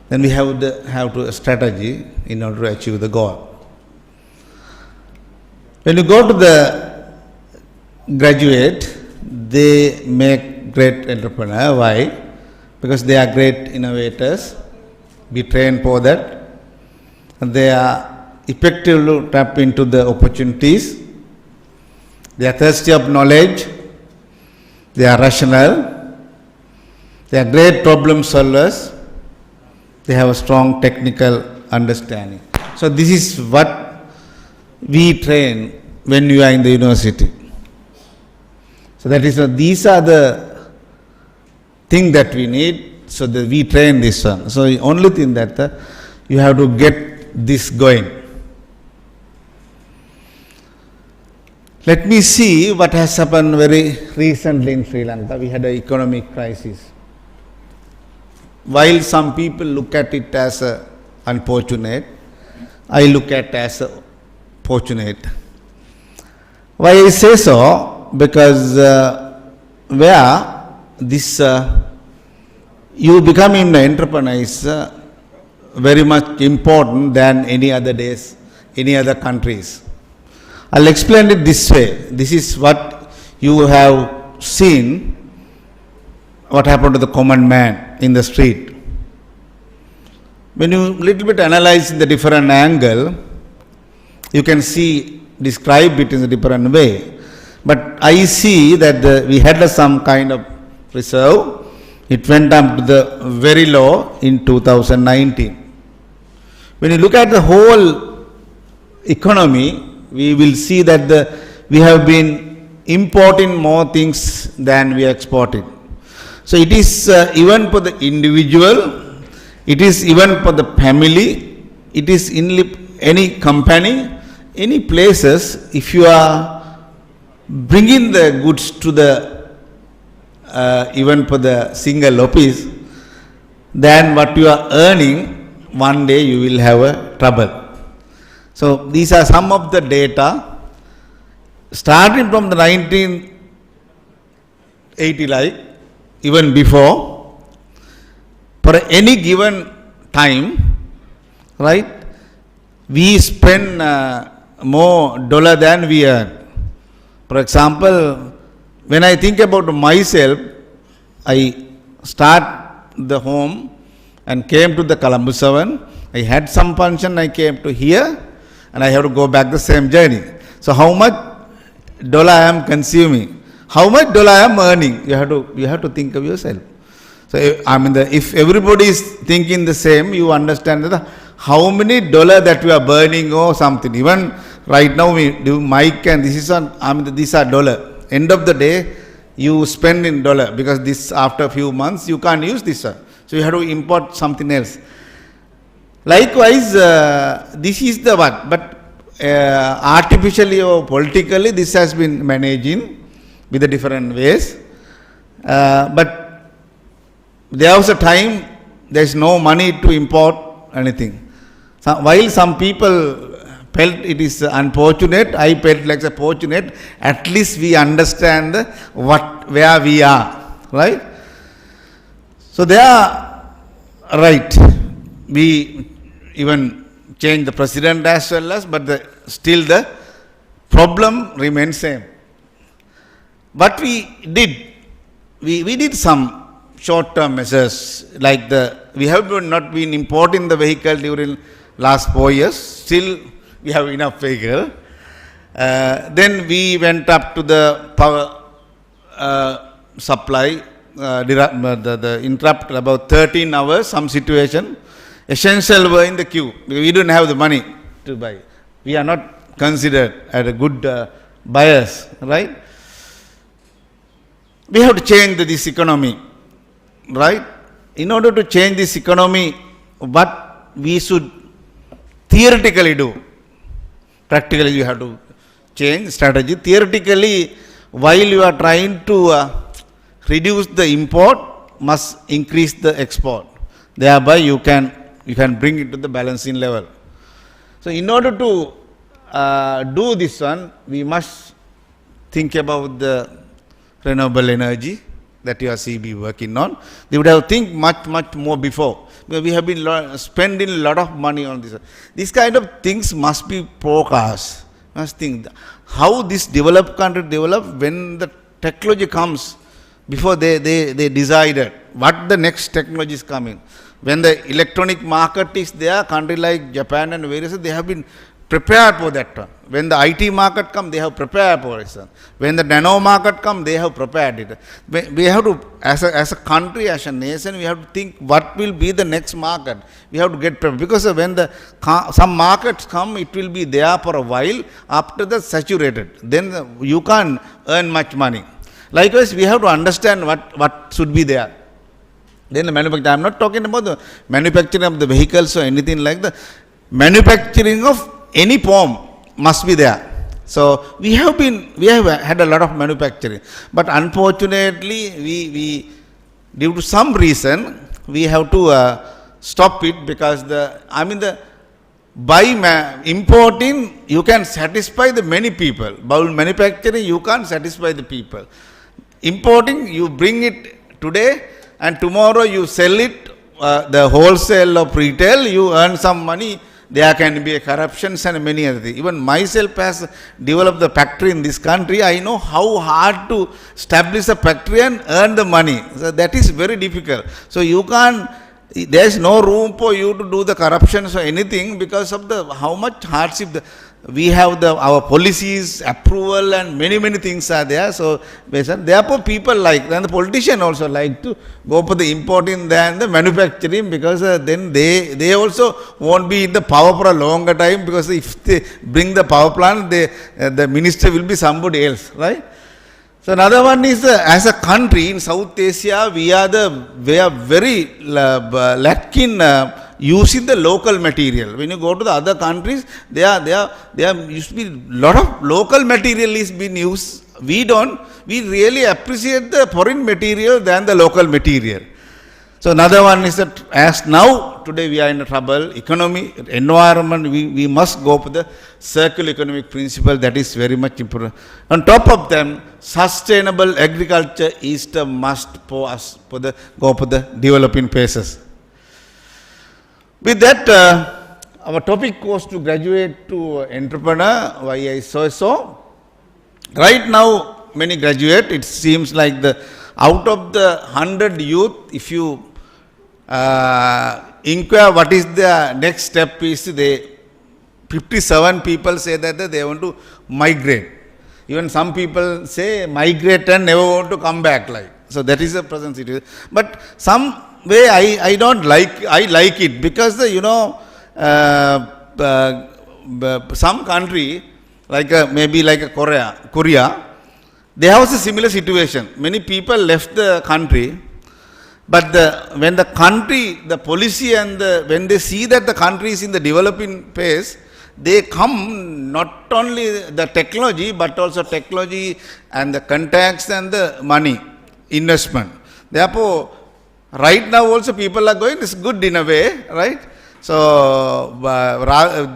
Then we have to strategy in order to achieve the goal. When you go to the graduate, they make great entrepreneur. Why? Because they are great innovators. We train for that. And they are effective to tap into the opportunities. They are thirsty of knowledge. They are rational. They are great problem solvers. They have a strong technical understanding. So this is what we train when you are in the university. So that is these are the things that we need. So that we train this one. So the only thing that you have to get this going. Let me see what has happened very recently in Sri Lanka. We had an economic crisis. While some people look at it as unfortunate, I look at it as fortunate. Why I say so? Because where this you becoming an entrepreneur is very much important than any other days, any other countries. I'll explain it this way. This is what you have seen, what happened to the common man in the street. When you little bit analyze in the different angle, you can see, describe it in a different way. But I see that we had some kind of reserve. It went up to the very low in 2019. When you look at the whole economy, we will see that we have been importing more things than we are exporting. So it is even for the individual, it is even for the family, it is in any company, any places. If you are bringing the goods to the even for the single rupees, then what you are earning, one day you will have a trouble. So these are some of the data starting from the 1980, like even before, for any given time, right, we spend more dollar than we earn. For example, when I think about myself, I start the home and came to the Columbus 7. I had some function, I came to here, and I have to go back the same journey. So how much dollar I am consuming? How much dollar I am earning? You have to think of yourself. So if everybody is thinking the same, you understand that how many dollar that we are burning or something. Even right now we do mic and this is these are dollar. End of the day, you spend in dollar, because this after a few months you can't use this one. So you have to import something else. Likewise, this is the one, but artificially or politically this has been managing with the different ways. But there was a time there is no money to import anything. So, while some people felt it is unfortunate, I felt like a fortunate. At least we understand where we are, right? So they are right. We even change the president as well as, but still the problem remains same. But we did some short-term measures, like we have not been importing the vehicle during last 4 years. Still we have enough vehicle. Then we went up to the power supply, the interrupt about 13 hours, some situation. Essential were in the queue. We don't have the money to buy. We are not considered as a good buyers, right? We have to change this economy, right? In order to change this economy, what we should theoretically do. Practically you have to change strategy. Theoretically, while you are trying to reduce the import, must increase the export. Thereby you can bring it to the balancing level. So in order to do this one, we must think about the renewable energy that you are CB working on. They would have think much more before. Because we have been spending a lot of money on this. These kind of things must be forecast. Must think how this developed country develop when the technology comes. Before they decided what the next technology is coming. When the electronic market is there, country like Japan and various, they have been prepared for that one. When the IT market come, they have prepared for it. When the nano market come, they have prepared it. We have to, as a country, as a nation, we have to think what will be the next market. We have to get prepared. Because when some markets come, it will be there for a while. After the saturated, then you can't earn much money. Likewise, we have to understand what should be there. Then the manufacturing, I am not talking about the manufacturing of the vehicles or anything like that. Manufacturing of any form must be there. So we have had a lot of manufacturing, but unfortunately, we due to some reason we have to stop it because by importing you can satisfy the many people. By manufacturing you can't satisfy the people. Importing, you bring it today and tomorrow you sell it, the wholesale or retail, you earn some money. There can be corruptions and many other things. Even myself has developed the factory in this country. I know how hard to establish a factory and earn the money. So that is very difficult. So you can't, there is no room for you to do the corruptions or anything because of how much hardship we have our policies, approval and many things are there. So therefore people and the politician also like to go for the importing than the manufacturing because then they also won't be in the power for a longer time because if they bring the power plant, the minister will be somebody else, right? So another one is as a country in South Asia, we are very lacking using the local material. When you go to the other countries, there used to be a lot of local material is being used. We really appreciate the foreign material than the local material. So another one is that as now, today we are in trouble, economy, environment, we must go for the circular economic principle, that is very much important. On top of them, sustainable agriculture is the must for us, go for the developing phases. With that, our topic was to graduate to entrepreneur, why I say so. Right now, many graduate, it seems like out of the 100 youth, if you inquire what is the next step is 57 people say that they want to migrate. Even some people say migrate and never want to come back. So that is the present situation. But some way I don't like, I like it because some country maybe like Korea, they have a similar situation. Many people left the country, but when the country, the policy and when they see that the country is in the developing phase, they come not only the technology but also technology and the contacts and the money investment. Therefore, right now also people are going, it's good in a way, right? So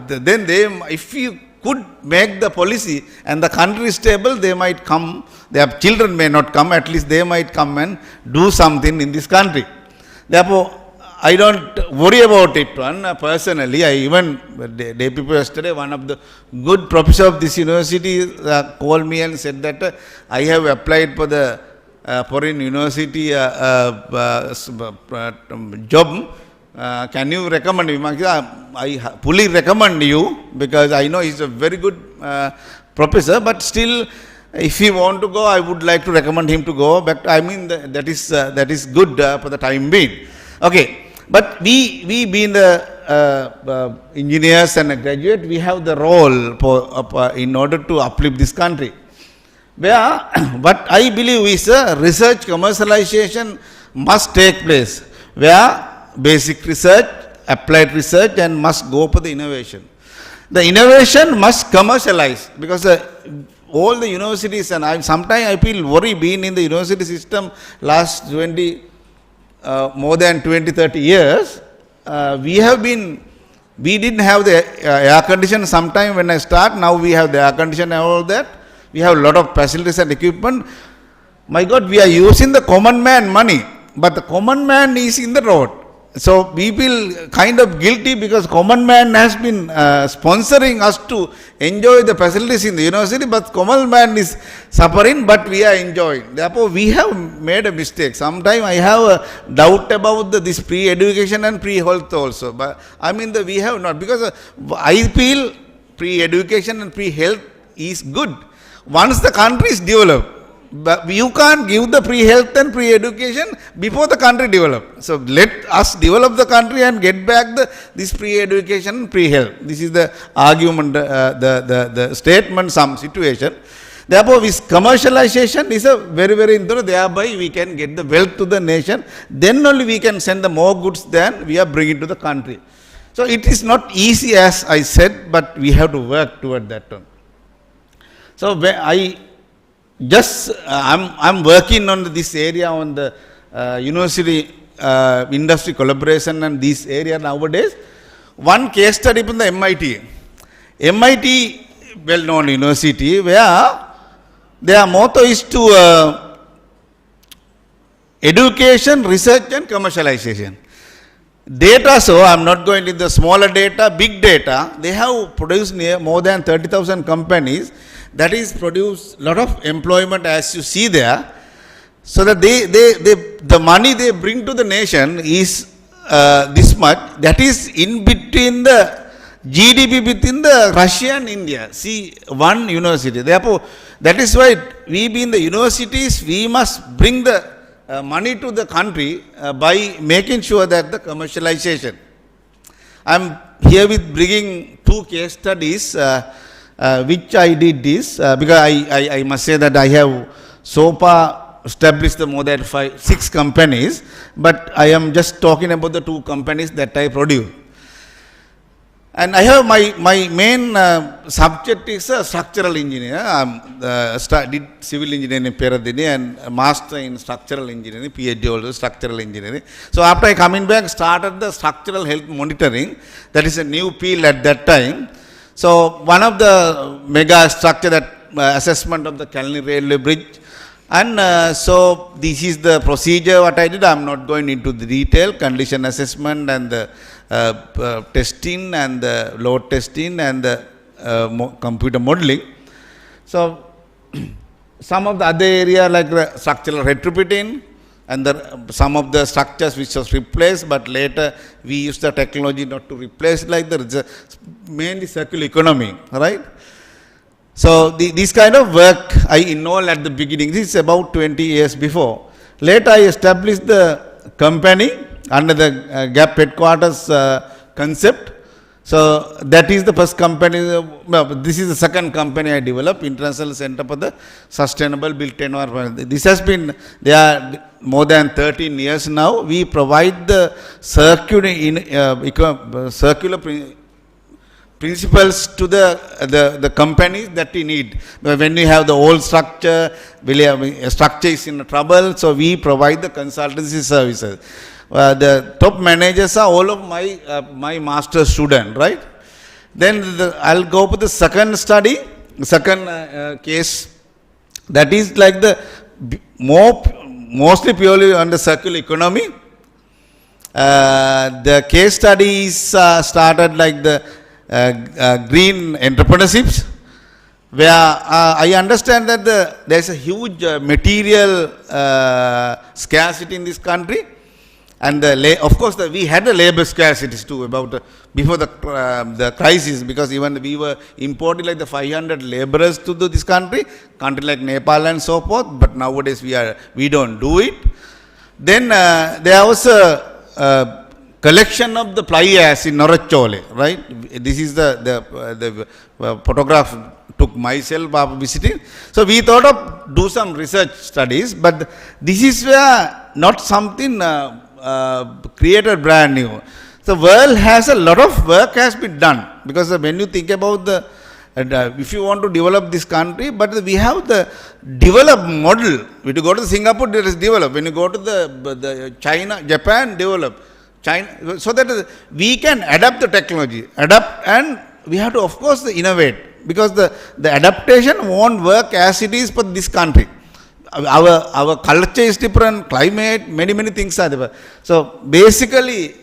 then if you could make the policy and the country is stable, they might come, their children may not come, at least they might come and do something in this country. Therefore, I don't worry about it personally. I even, day before yesterday, one of the good professor of this university called me and said that I have applied for the foreign university job. Can you recommend him? I fully recommend you because I know he's a very good professor, but still if you want to go, I would like to recommend him to go, but I mean that is good for the time being. Okay, but we being the engineers and a graduate, we have the role in order to uplift this country. Where what I believe is research commercialization must take place, where basic research, applied research and must go for the innovation. the innovation must commercialize, because all the universities, and sometimes I feel worry being in the university system last more than 20-30 years. We didn't have the air condition sometime when I start. Now we have the air condition and all that. We have a lot of facilities and equipment. My God, we are using the common man money, but the common man is in the road. So we feel kind of guilty because common man has been sponsoring us to enjoy the facilities in the university, but common man is suffering, but we are enjoying. Therefore, we have made a mistake. Sometimes I have a doubt about this pre-education and pre-health also. But I mean, we have not, because I feel pre-education and pre-health is good once the country is developed. But you can't give the pre-health and pre-education before the country develops. So let us develop the country and get back this pre-education and pre-health. This is the argument, the statement, some situation. Therefore, this commercialization is a very, very important. Thereby we can get the wealth to the nation. Then only we can send the more goods than we are bringing to the country. So it is not easy, as I said, but we have to work toward that one. So I'm working on this area on the university industry collaboration and this area nowadays. One case study from the MIT. MIT, well-known university, where their motto is to education, research and commercialization. Data, so I'm not going into the smaller data, big data. They have produced more than 30,000 companies. That is produce a lot of employment, as you see there. So that the money they bring to the nation is this much. That is in between the GDP between the Russia and India. See, one university. Therefore, that is why we being the universities, we must bring the money to the country by making sure that the commercialization. I'm here with bringing two case studies. Which I did this because I must say that I have so far established more than 6 companies, but I am just talking about the 2 companies that I produce. And I have my main subject is structural engineer. I did civil engineering in Peradini and master in structural engineering, PhD also structural engineering. So after I coming back, started the structural health monitoring. That is a new field at that time. So one of the mega structure that assessment of the Kalani Railway Bridge, and so this is the procedure what I did. I am not going into the detail, condition assessment and the testing and the load testing and the computer modeling. So some of the other area like the structural retrofitting and some of the structures which was replaced, but later we used the technology not to replace, like mainly circular economy, right? So this kind of work I involved at the beginning. This is about 20 years before. Later I established the company under the GAP headquarters concept. So that is the first company. This is the second company I developed, International Center for the Sustainable Built Environment. This has been there more than 13 years now. We provide the circular principles to the companies that we need. When we have the old structure, structure is in trouble, so we provide the consultancy services. The top managers are all of my master student, right? Then I'll go for the second study, second case. That is like the mostly purely on the circular economy. The case studies started like the green entrepreneurships, where I understand that there's a huge material scarcity in this country. And of course, we had the labor scarcities too before the crisis, because even we were importing like the 500 laborers to this country like Nepal and so forth. But nowadays we don't do it. Then there was a collection of the fly ash in Norachole, right? This is the photograph took myself after visiting. So we thought of do some research studies, but this is where not something created brand new. The world has a lot of work has been done, because when you think about the if you want to develop this country, but we have the developed model. When you go to Singapore, there is developed. When you go to the China, Japan, developed. China, so that we can adapt the technology, and we have to, of course, innovate, because the adaptation won't work as it is for this country. Our culture is different, climate, many things are different. So basically,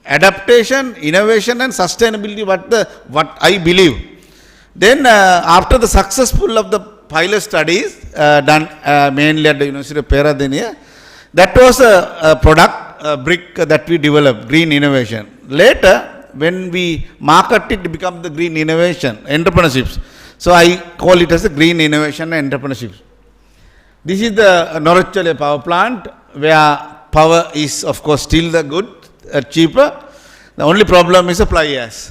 adaptation, innovation, and sustainability, what I believe. Then after the successful of the pilot studies done mainly at the University of Peradeniya, that was a product, a brick that we developed, green innovation. Later, when we market it, it becomes the green innovation, entrepreneurships. So I call it as a green innovation and entrepreneurship. This is the Norachale power plant, where power is, of course, still the good, cheaper. The only problem is the fly ash.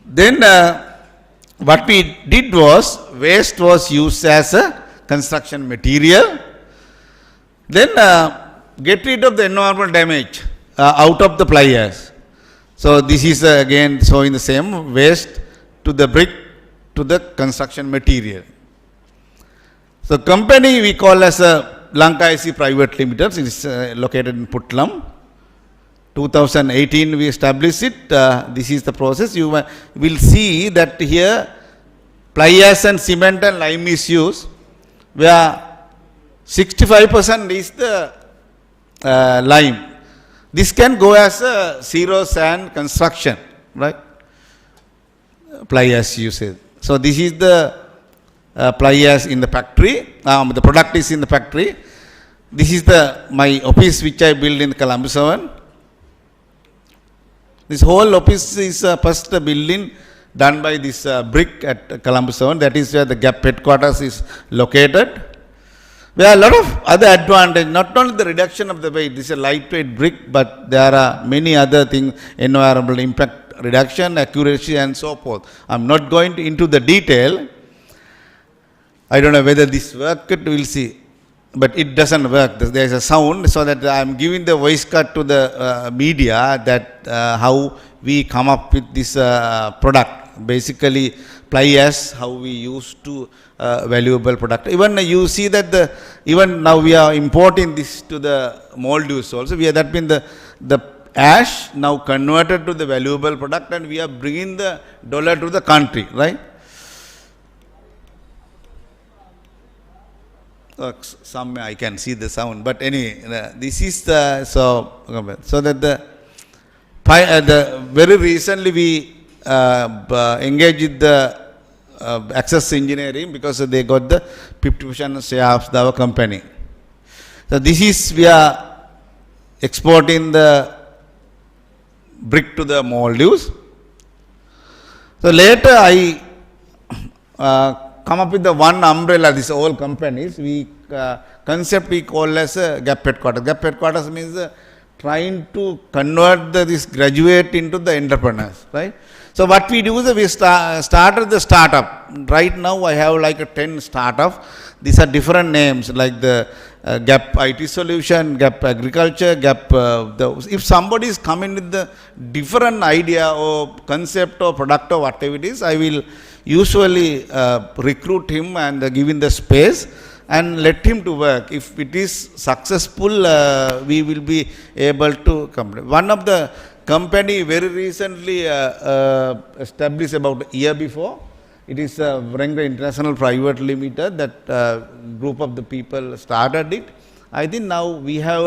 Then what we did was, waste was used as a construction material. Then get rid of the environmental damage out of the fly ash. So this is again showing the same, waste to the brick to the construction material. So company we call as a Lanka IC Private Limited. It is located in Putlam. 2018 we established it. This is the process. You will see that here fly ash and cement and lime is used, where 65% is the lime. This can go as a zero sand construction, right? Fly ash usage. So this is the fly ash in the factory. The product is in the factory. This is my office which I built in Columbus 7. This whole office is first building done by this brick at Columbus 7. That is where the GAP headquarters is located. There are a lot of other advantages, not only the reduction of the weight. This is a lightweight brick, but there are many other things, environmental impact reduction, accuracy, and so forth. I am not going into the detail. I don't know whether this works, we'll see. But it doesn't work. There is a sound, so that I am giving the voice cut to the media, that how we come up with this product. Basically, fly ash, how we used to valuable product. Even you see that even now we are importing this to the Maldives also. That means the ash now converted to the valuable product, and we are bringing the dollar to the country, right? Some I can see the sound, but anyway, this is the so that very recently we engaged with the Access Engineering, because they got the 50% share of our company. So this is, we are exporting the brick to the Maldives. So later I come up with the one umbrella, this all companies, concept we call as a GAP headquarters. GAP headquarters means trying to convert this graduate into the entrepreneurs, right? So what we do is we started the startup. Right now I have like 10 startups. These are different names, like the GAP IT Solution, GAP Agriculture, GAP. If somebody is coming with the different idea or concept or product or whatever it is, I will usually recruit him and give him the space and let him to work. If it is successful, we will be able to complete. One of the company very recently established about a year before. It is Rebranding International Private Limited. That group of the people started it. I think now we have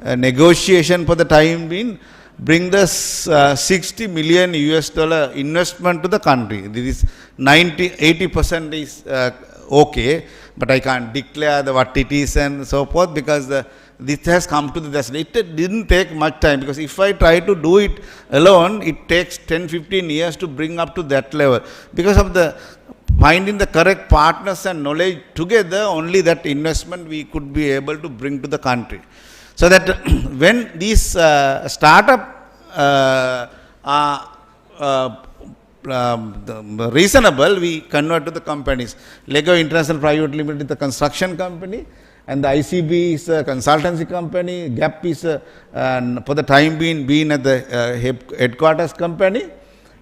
a negotiation for the time being. Bring the $60 million investment to the country. This is 80% is okay, but I can't declare what it is and so forth, because this has come to the destination. It didn't take much time, because if I try to do it alone, it takes 10-15 years to bring up to that level. Because of the finding the correct partners and knowledge together, only that investment we could be able to bring to the country. So that when these startup are reasonable, we convert to the companies. Lego International Private Limited is the construction company, and the ICB is a consultancy company, GAP is for the time being at the headquarters company,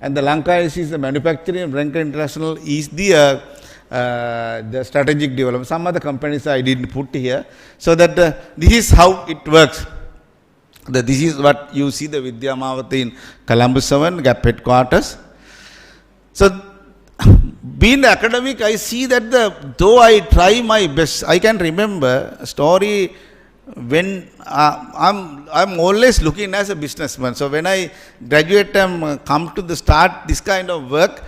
and the Lanka is the manufacturing, Lanka International is the strategic development. Some other companies I didn't put here. So that this is how it works. This is what you see the Vidya Mavati in Columbus 7, GAP headquarters. So being academic, I see that though I try my best, I can remember a story when I'm always looking as a businessman. So when I graduate and come to the start this kind of work,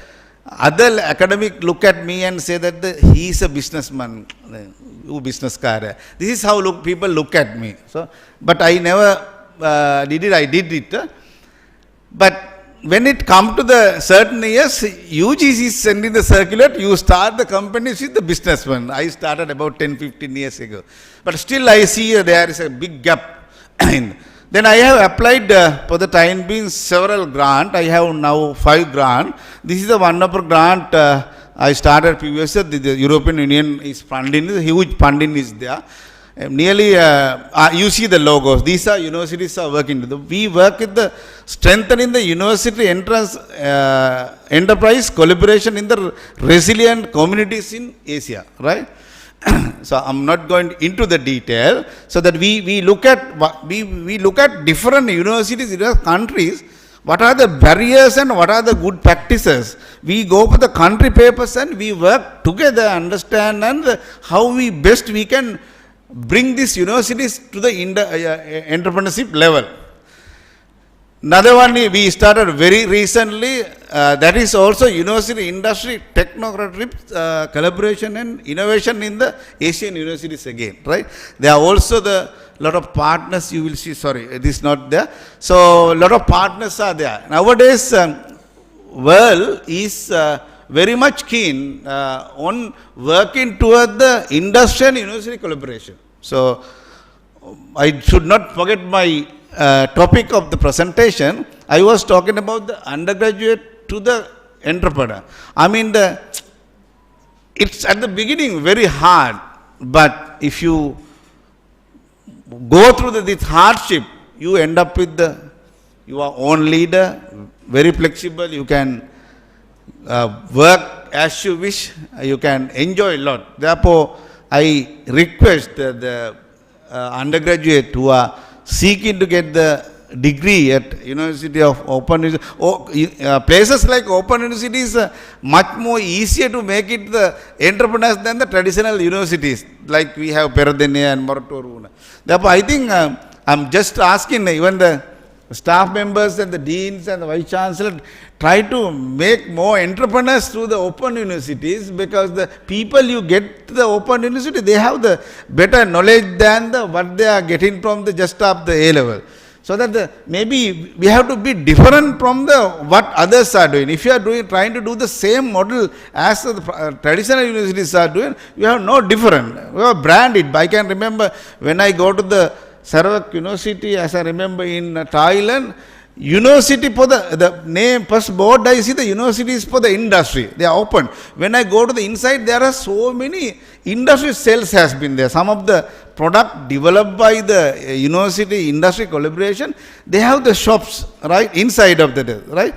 other academic look at me and say that he is a businessman, you business guy. This is how people look at me. So, but I never did it. I did it. But when it come to the certain years, UGC is sending the circular, you start the companies with the businessman. I started about 10-15 years ago. But still I see there is a big gap. Then I have applied for the time being several grants. I have now 5 grants. This is the one of the grant I started previously. The European Union is funding, huge funding is there. Nearly, you see the logos. These are universities are working. We work with the strengthening the university entrance enterprise collaboration in the resilient communities in Asia, right? So I'm not going into the detail. So that we look at we look at different universities in different countries. What are the barriers and what are the good practices? We go for the country papers and we work together, understand and how we best we can bring these universities to the entrepreneurship level. Another one we started very recently, that is also university industry technocratic collaboration and innovation in the Asian universities again, right? There are also the lot of partners you will see, sorry, this is not there. So, lot of partners are there. Nowadays, world is very much keen on working toward the industry and university collaboration. So, I should not forget my topic of the presentation. I was talking about the undergraduate to the entrepreneur. I mean, it's at the beginning very hard, but if you go through this hardship, you end up with your own leader, very flexible, you can work as you wish, you can enjoy a lot. Therefore, I request the undergraduate who are seeking to get the degree at University of Open University, places like Open University is much more easier to make it the entrepreneurs than the traditional universities like we have Peradeniya and Moratoruna. Therefore, I think I'm just asking even the staff members and the deans and the vice chancellor try to make more entrepreneurs through the open universities, because the people you get to the open university, they have the better knowledge than what they are getting from the just of the A level. So that maybe we have to be different from what others are doing. If you are trying to do the same model as the traditional universities are doing, you have no different. We have branded. I can remember when I go to the Sarawak University, as I remember in Thailand, university for the name first board I see the university is for the industry. They are open. When I go to the inside, there are so many industry cells has been there. Some of the product developed by the university industry collaboration, they have the shops right inside of that, right?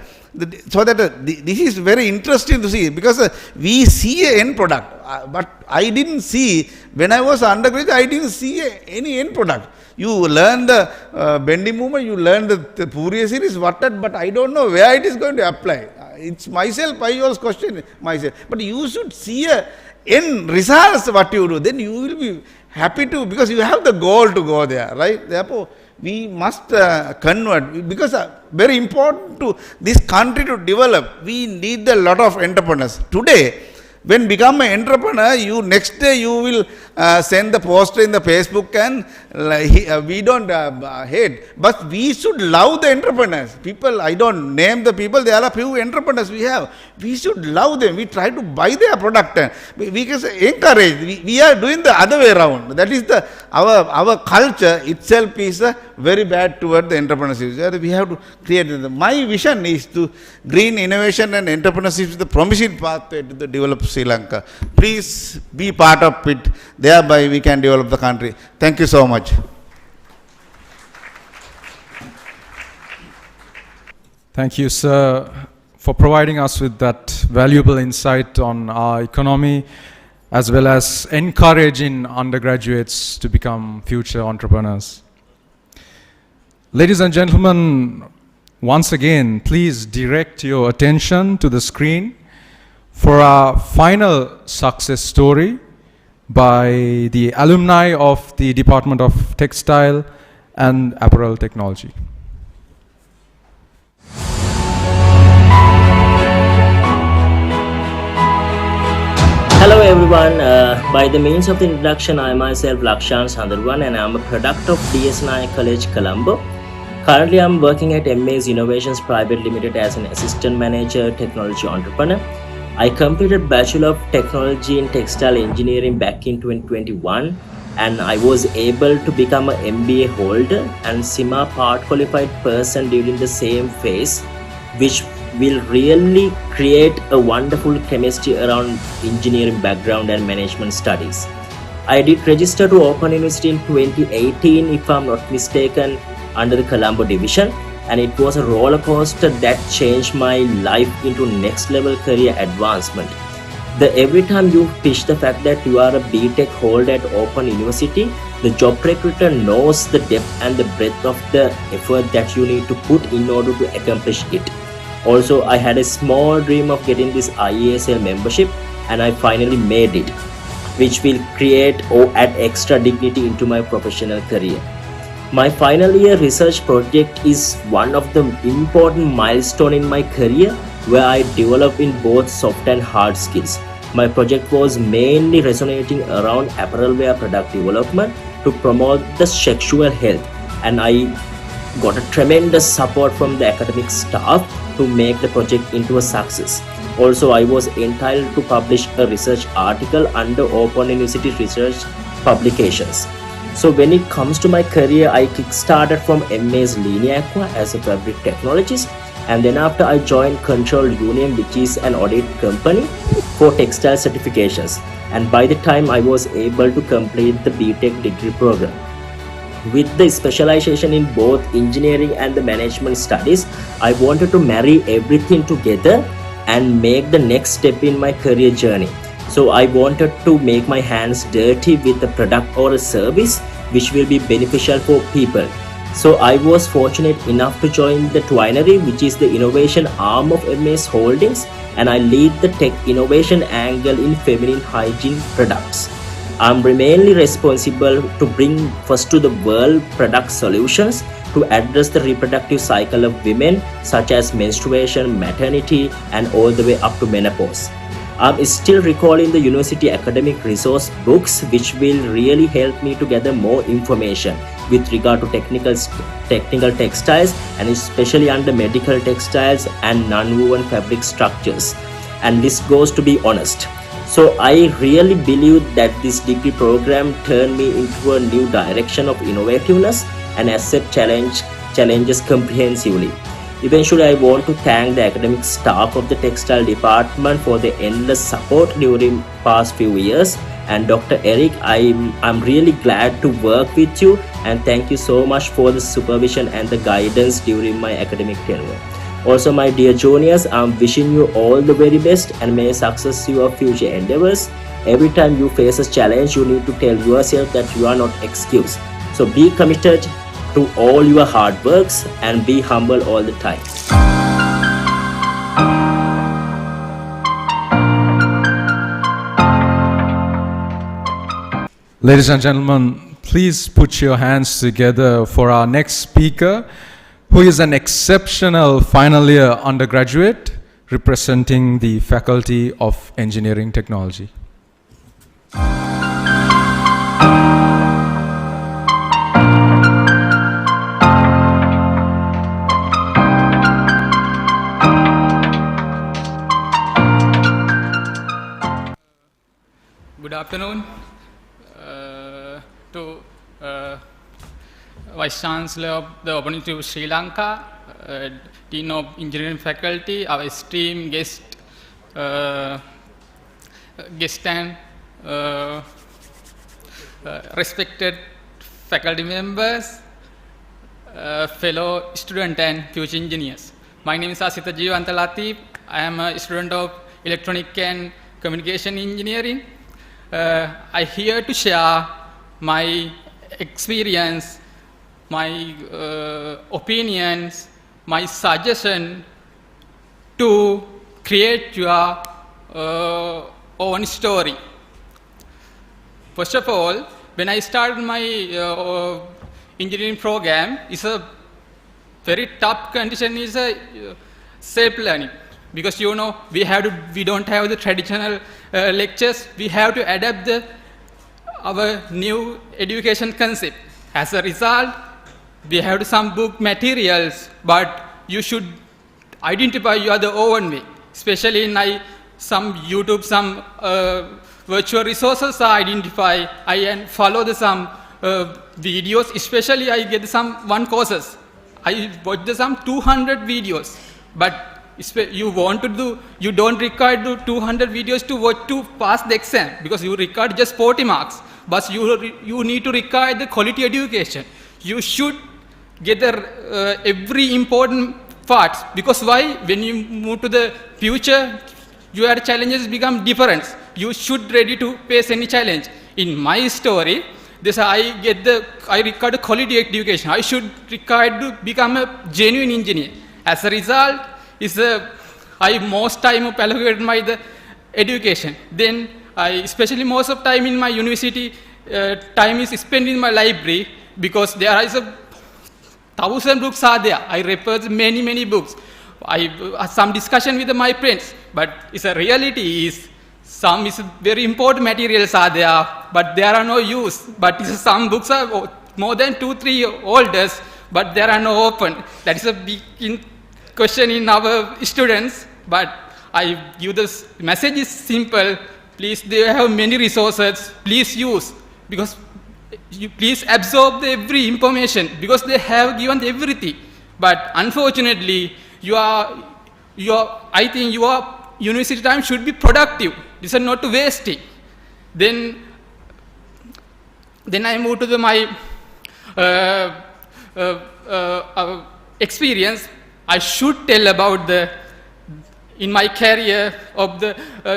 So that this is very interesting to see, because we see an end product, but I didn't see, when I was undergraduate, I didn't see any end product. You learn the bending movement, you learn the Fourier series, but I don't know where it is going to apply. It's myself, I always question myself. But you should see end results what you do, then you will be happy to, because you have the goal to go there, right? Therefore, we must convert, because very important to this country to develop, we need a lot of entrepreneurs. Today, when become an entrepreneur, you next day you will send the poster in the Facebook and we don't hate, but we should love the entrepreneurs. People, I don't name the people, there are few entrepreneurs we have. We should love them. We try to buy their product. We can encourage. We are doing the other way around. That is our culture itself is very bad toward the entrepreneurship. We have to create. My vision is to green innovation and entrepreneurship is the promising pathway to the developed Sri Lanka. Please be part of it, thereby we can develop the country. Thank you so much. Thank you, sir, for providing us with that valuable insight on our economy, as well as encouraging undergraduates to become future entrepreneurs. Ladies and gentlemen, once again, please direct your attention to the screen for our final success story by the alumni of the Department of Textile and Apparel Technology. Hello everyone, by the means of the introduction, I myself Lakshan Sandharwan and I am a product of DSNI College, Colombo. Currently I am working at MA's Innovations Private Limited as an Assistant Manager, Technology Entrepreneur. I completed Bachelor of Technology in Textile Engineering back in 2021 and I was able to become an MBA holder and CIMA part qualified person during the same phase, which will really create a wonderful chemistry around engineering background and management studies. I did register to Open University in 2018 if I'm not mistaken under the Colombo division, and it was a roller coaster that changed my life into next level career advancement. Every time you pitch the fact that you are a BTech holder at Open University, the job recruiter knows the depth and the breadth of the effort that you need to put in order to accomplish it. Also, I had a small dream of getting this IESL membership and I finally made it, which will create or add extra dignity into my professional career. My final year research project is one of the important milestones in my career where I develop in both soft and hard skills. My project was mainly resonating around apparel wear product development to promote the sexual health, and I got a tremendous support from the academic staff to make the project into a success. Also, I was entitled to publish a research article under Open University Research Publications. So when it comes to my career, I kick-started from MA's Linear Aqua as a fabric technologist, and then after I joined Control Union, which is an audit company for textile certifications, and by the time I was able to complete the BTech degree program. With the specialization in both engineering and the management studies, I wanted to marry everything together and make the next step in my career journey. So I wanted to make my hands dirty with a product or a service which will be beneficial for people. So I was fortunate enough to join the Twinery, which is the innovation arm of MS Holdings, and I lead the tech innovation angle in feminine hygiene products. I'm mainly responsible to bring first to the world product solutions to address the reproductive cycle of women, such as menstruation, maternity, and all the way up to menopause. I'm still recalling the university academic resource books, which will really help me to gather more information with regard to technical textiles, and especially under medical textiles and non-woven fabric structures. And this goes to be honest. So I really believe that this degree program turned me into a new direction of innovativeness and accept challenges comprehensively. Eventually, I want to thank the academic staff of the textile department for the endless support during past few years. And Dr. Eric, I'm really glad to work with you, and thank you so much for the supervision and the guidance during my academic tenure. Also, my dear juniors, I'm wishing you all the very best and may success your future endeavors. Every time you face a challenge, you need to tell yourself that you are not excused. So be committed to all your hard works and be humble all the time. Ladies and gentlemen, please put your hands together for our next speaker, who is an exceptional final year undergraduate representing the Faculty of Engineering Technology. Good afternoon to Vice Chancellor of the Open University of Sri Lanka, Dean of Engineering Faculty, our esteemed guest, guest and respected faculty members, fellow student and future engineers. My name is Asita Jeevanta Latif. I am a student of Electronic and Communication Engineering. I here to share my experience, my opinions, my suggestion to create your own story. First of all, when I started my engineering program, it's a very tough condition is self-learning, because we don't have the traditional lectures. We have to adapt our new education concept. As a result, we have some book materials, but you should identify your own way. Especially in some YouTube, some virtual resources I identify. I follow some videos. Especially I get some one courses. I watch some 200 videos, but you don't require 200 videos to pass the exam, because you require just 40 marks. But you need to require the quality education. You should get every important part, because why? When you move to the future, your challenges become different. You should ready to face any challenge. In my story, I require quality education. I should require to become a genuine engineer. As a result, I most time allocated my education. Then especially most of time in my university, time is spent in my library, because there is 1,000 books are there. I refer many books. I some discussion with my friends, but it's a reality is some is very important materials are there, but there are no use. But some books are more than 2-3 old, but there are no open. That is a big question in our students. But I give this message is simple. Please, they have many resources. Please use, because you please absorb every information, because they have given everything. But unfortunately, I think your university time should be productive. This is not to waste it. Then I move to my experience. I should tell about in my career of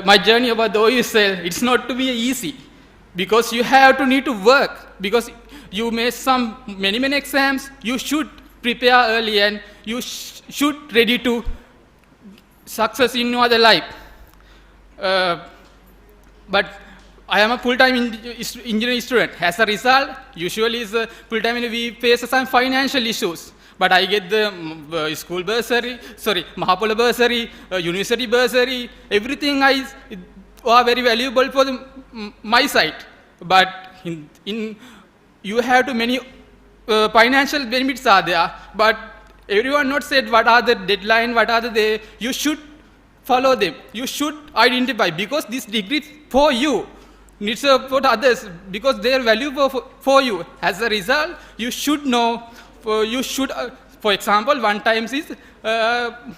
my journey about the OUSL. It's not to be easy, because you have to need to work, because you made many exams. You should prepare early, and you should ready to success in your life. But I am a full-time engineering student. As a result, usually full-time we face some financial issues. But I get the school bursary, Mahapola bursary, university bursary, everything are very valuable for my side. But you have to many financial benefits are there, but everyone not said what are the deadline, what are you should follow them. You should identify, because this degree for you needs for others, because they are valuable for you. As a result, you should know. For example, one time is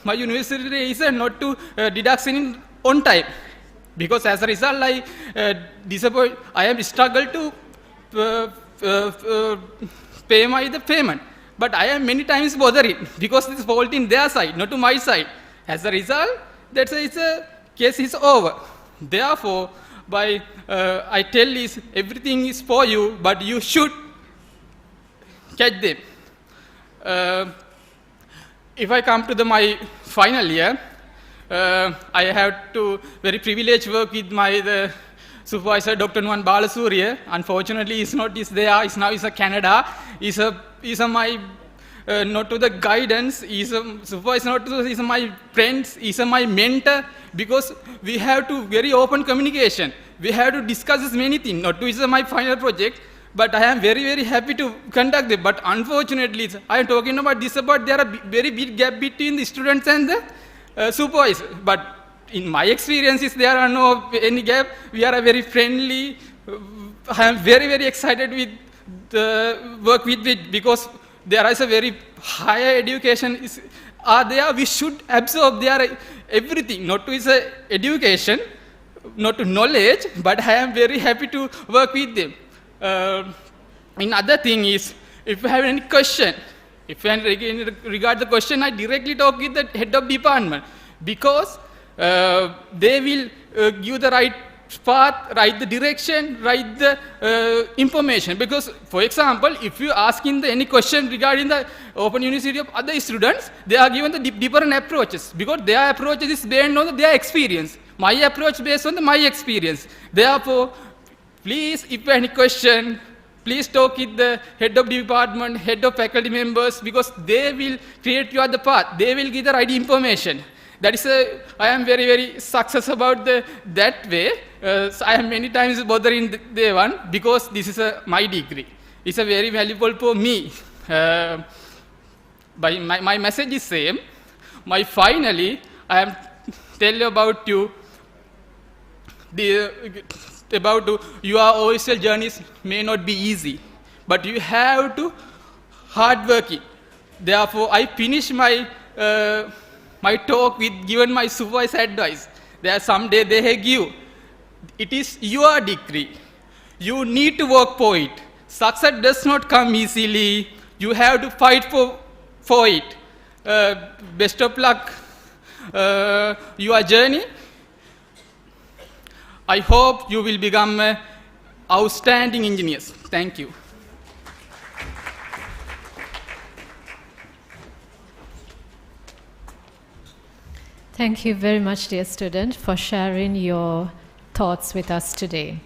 my university is not to deduction on time, because as a result I am struggle to pay the payment. But I am many times bothered, because it's fault in their side, not to my side. As a result, that's a case is over. Therefore, I tell is everything is for you, but you should catch them. If I come to my final year, I have to very privileged work with my supervisor, Dr. Nawala. Unfortunately, he's not there. He's now in Canada. He's my not to the guidance. He's a supervisor. Not to he's my friends. He's my mentor, because we have to very open communication. We have to discuss many things. Not to is my final project. But I am very happy to conduct it. But unfortunately, I am talking about this. About there are very big gap between the students and the supervisor. But in my experiences, there are no any gap. We are very friendly. I am very excited with the work with it, because there is a very higher education are there. We should absorb their everything. Not to is education. not knowledge, but I am very happy to work with them. Another thing is, if you have any question, if you regard the question, I directly talk with the head of department, because they will give the right path, write the direction, write the information. Because, for example, if you ask in any question regarding the Open University of other students, they are given the different approaches, because their approach is based on their experience. My approach based on my experience. Therefore, please, if you have any question, please talk with the head of department, head of faculty members, because they will create you the path. They will give the right information. That is I am very, very success about that way. So I am many times bothering the one, because this is my degree. It's very valuable for me. My message is same. Finally, I am tell about you about your OUSL journeys may not be easy, but you have to hard working. Therefore, I finish my my talk with given my supervisor advice. There someday they give. It is your degree. You need to work for it. Success does not come easily. You have to fight for it. Best of luck your journey. I hope you will become outstanding engineers. Thank you. Thank you very much, dear student, for sharing your thoughts with us today.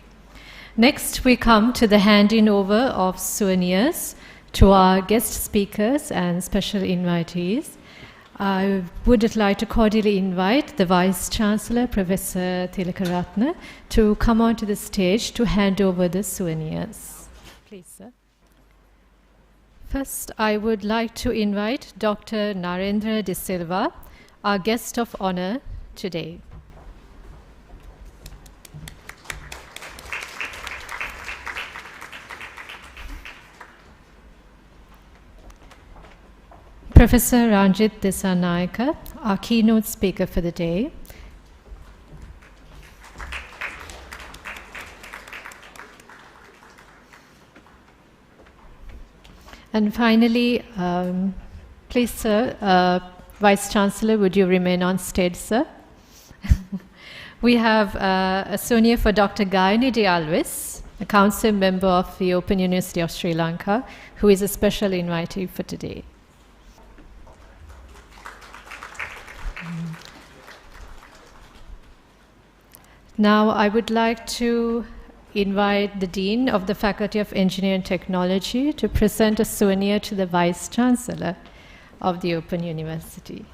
Next, we come to the handing over of souvenirs to our guest speakers and special invitees. I would like to cordially invite the Vice-Chancellor, Professor Tilakaratne, to come onto the stage to hand over the souvenirs. Please, sir. First, I would like to invite Dr. Narendra De Silva, our guest of honor today. Professor Ranjit Dissanayake, our keynote speaker for the day. And finally, please, sir, Vice-Chancellor, would you remain on stage, sir? We have a souvenir for Dr. Gayani De Alvis, a council member of the Open University of Sri Lanka, who is a special invitee for today. Now, I would like to invite the Dean of the Faculty of Engineering and Technology to present a souvenir to the Vice-Chancellor of the Open University.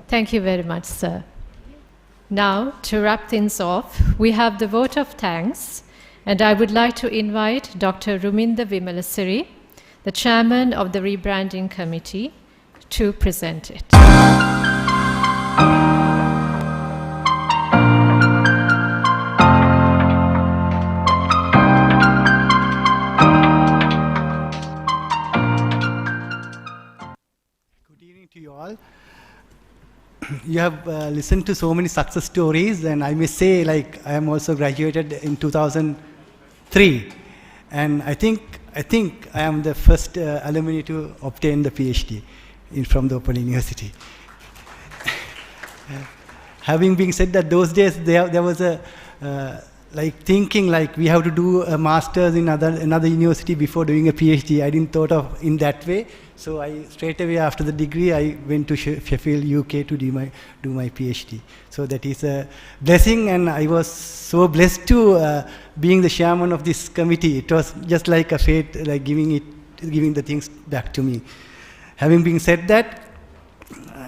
Thank you very much, sir. Now, to wrap things off, we have the vote of thanks, and I would like to invite Dr. Ruminda Vimalasiri, the chairman of the Rebranding Committee, to present it. Good evening to you all. You have listened to so many success stories, and I may say, like, I am also graduated in 2003, and I think I am the first alumni to obtain the PhD from the Open University. Having been said that, those days there was a thinking like we have to do a master's in another university before doing a PhD. I didn't thought of in that way, so I straight away after the degree I went to Sheffield, UK to do my PhD. So that is a blessing, and I was so blessed to being the chairman of this committee. It was just like a fate, like giving the things back to me. Having been said that,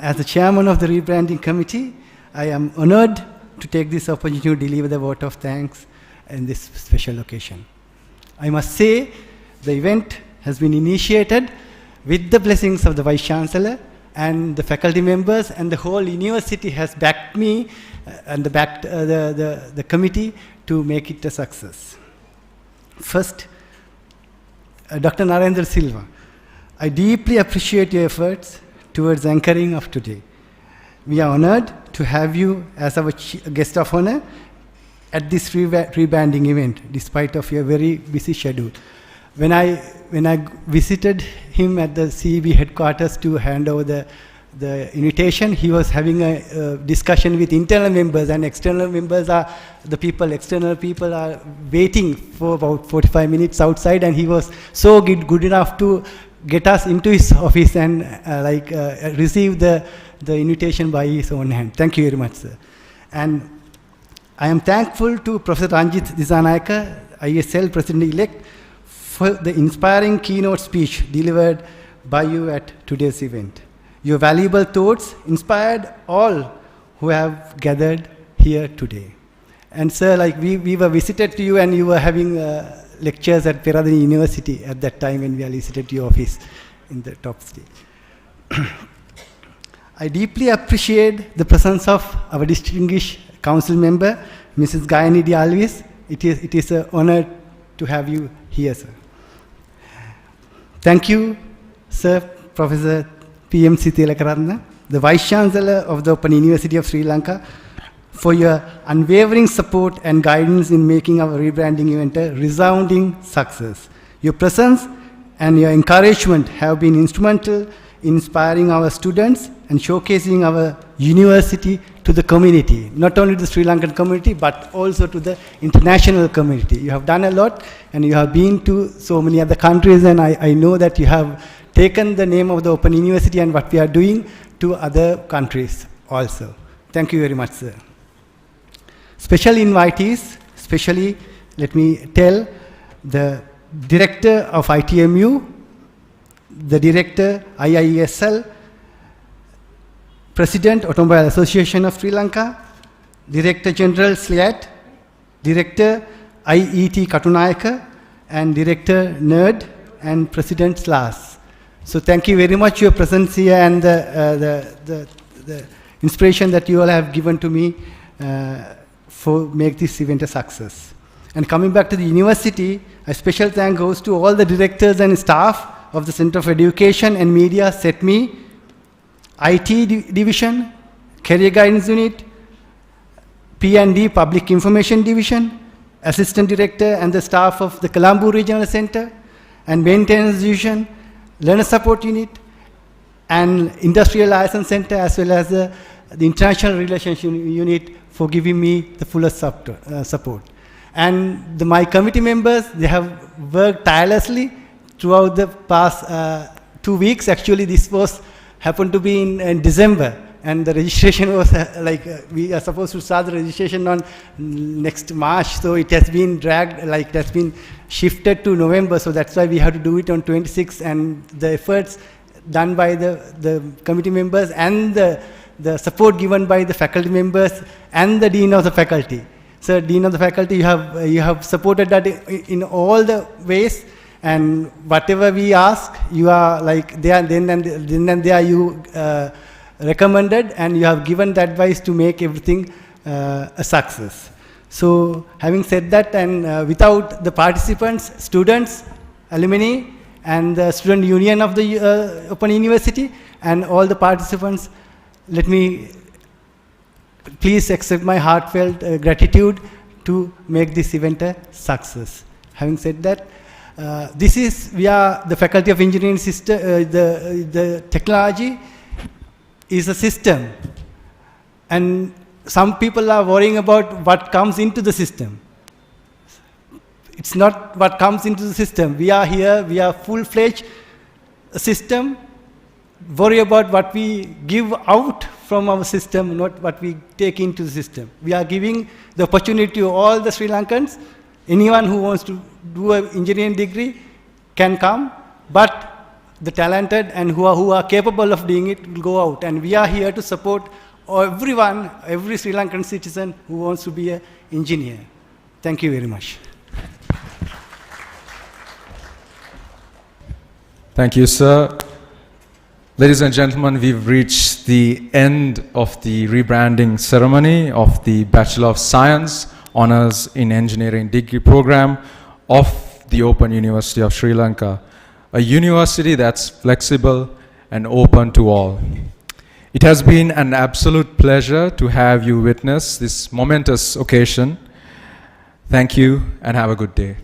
as the chairman of the Rebranding Committee, I am honored to take this opportunity to deliver the vote of thanks in this special occasion. I must say, the event has been initiated with the blessings of the Vice-Chancellor and the faculty members, and the whole university has backed me and backed the committee to make it a success. First, Dr. Narendra Silva. I deeply appreciate your efforts towards anchoring of today. We are honored to have you as our guest of honor at this rebranding event, despite of your very busy schedule. When I visited him at the CEB headquarters to hand over the invitation, he was having a discussion with internal members, and external members are external people are waiting for about 45 minutes outside, and he was so good enough to get us into his office and receive the invitation by his own hand. Thank you very much, sir. And I am thankful to Professor Ranjit Disanayaka, ISL President-elect, for the inspiring keynote speech delivered by you at today's event. Your valuable thoughts inspired all who have gathered here today. And sir, we were visited to you, and you were having lectures at Peradeniya University at that time when we visited your office in the top stage. I deeply appreciate the presence of our distinguished council member, Mrs. Gayanidi Alvis. It is an honor to have you here, sir. Thank you, sir, Professor PMC Tilakaratne, the Vice Chancellor of the Open University of Sri Lanka, for your unwavering support and guidance in making our rebranding event a resounding success. Your presence and your encouragement have been instrumental in inspiring our students and showcasing our university to the community, not only the Sri Lankan community, but also to the international community. You have done a lot, and you have been to so many other countries, and I know that you have taken the name of the Open University and what we are doing to other countries also. Thank you very much, sir. Special invitees, especially, let me tell, the Director of ITMU, the Director IISL, President Automobile Association of Sri Lanka, Director General SLIAT, Director IET Katunayaka, and Director NERD, and President SLAS. So thank you very much for your presence here and the inspiration that you all have given to me for make this event a success. And coming back to the university, a special thank goes to all the directors and staff of the Center of Education and Media, SETME, IT Division, Career Guidance Unit, P&D Public Information Division, Assistant Director and the staff of the Colombo Regional Center, and Maintenance Division, Learner Support Unit, and Industrial License Center, as well as the International Relations Unit for giving me the fullest support. And my committee members, they have worked tirelessly throughout the past 2 weeks. Actually, this happened to be in December, and the registration was we are supposed to start the registration on next March, so it has been dragged, it has been shifted to November, so that's why we have to do it on 26th, and the efforts done by the committee members and the support given by the faculty members and the Dean of the Faculty. So Dean of the Faculty, you have supported that in all the ways, and whatever we ask, you are there, then and there you recommended, and you have given the advice to make everything a success. So having said that, and without the participants, students, alumni, and the student union of the Open University, and all the participants, let me please accept my heartfelt gratitude to make this event a success. Having said that, we are the Faculty of Engineering system, the technology is a system, and some people are worrying about what comes into the system. It's not what comes into the system. We are here, we are full-fledged system. Worry about what we give out from our system, not what we take into the system. We are giving the opportunity to all the Sri Lankans. Anyone who wants to do an engineering degree can come, but the talented and who are capable of doing it will go out. And we are here to support everyone, every Sri Lankan citizen who wants to be an engineer. Thank you very much. Thank you, sir. Ladies and gentlemen, we've reached the end of the rebranding ceremony of the Bachelor of Science Honours in Engineering degree program of the Open University of Sri Lanka. a university that's flexible and open to all. It has been an absolute pleasure to have you witness this momentous occasion. Thank you and have a good day.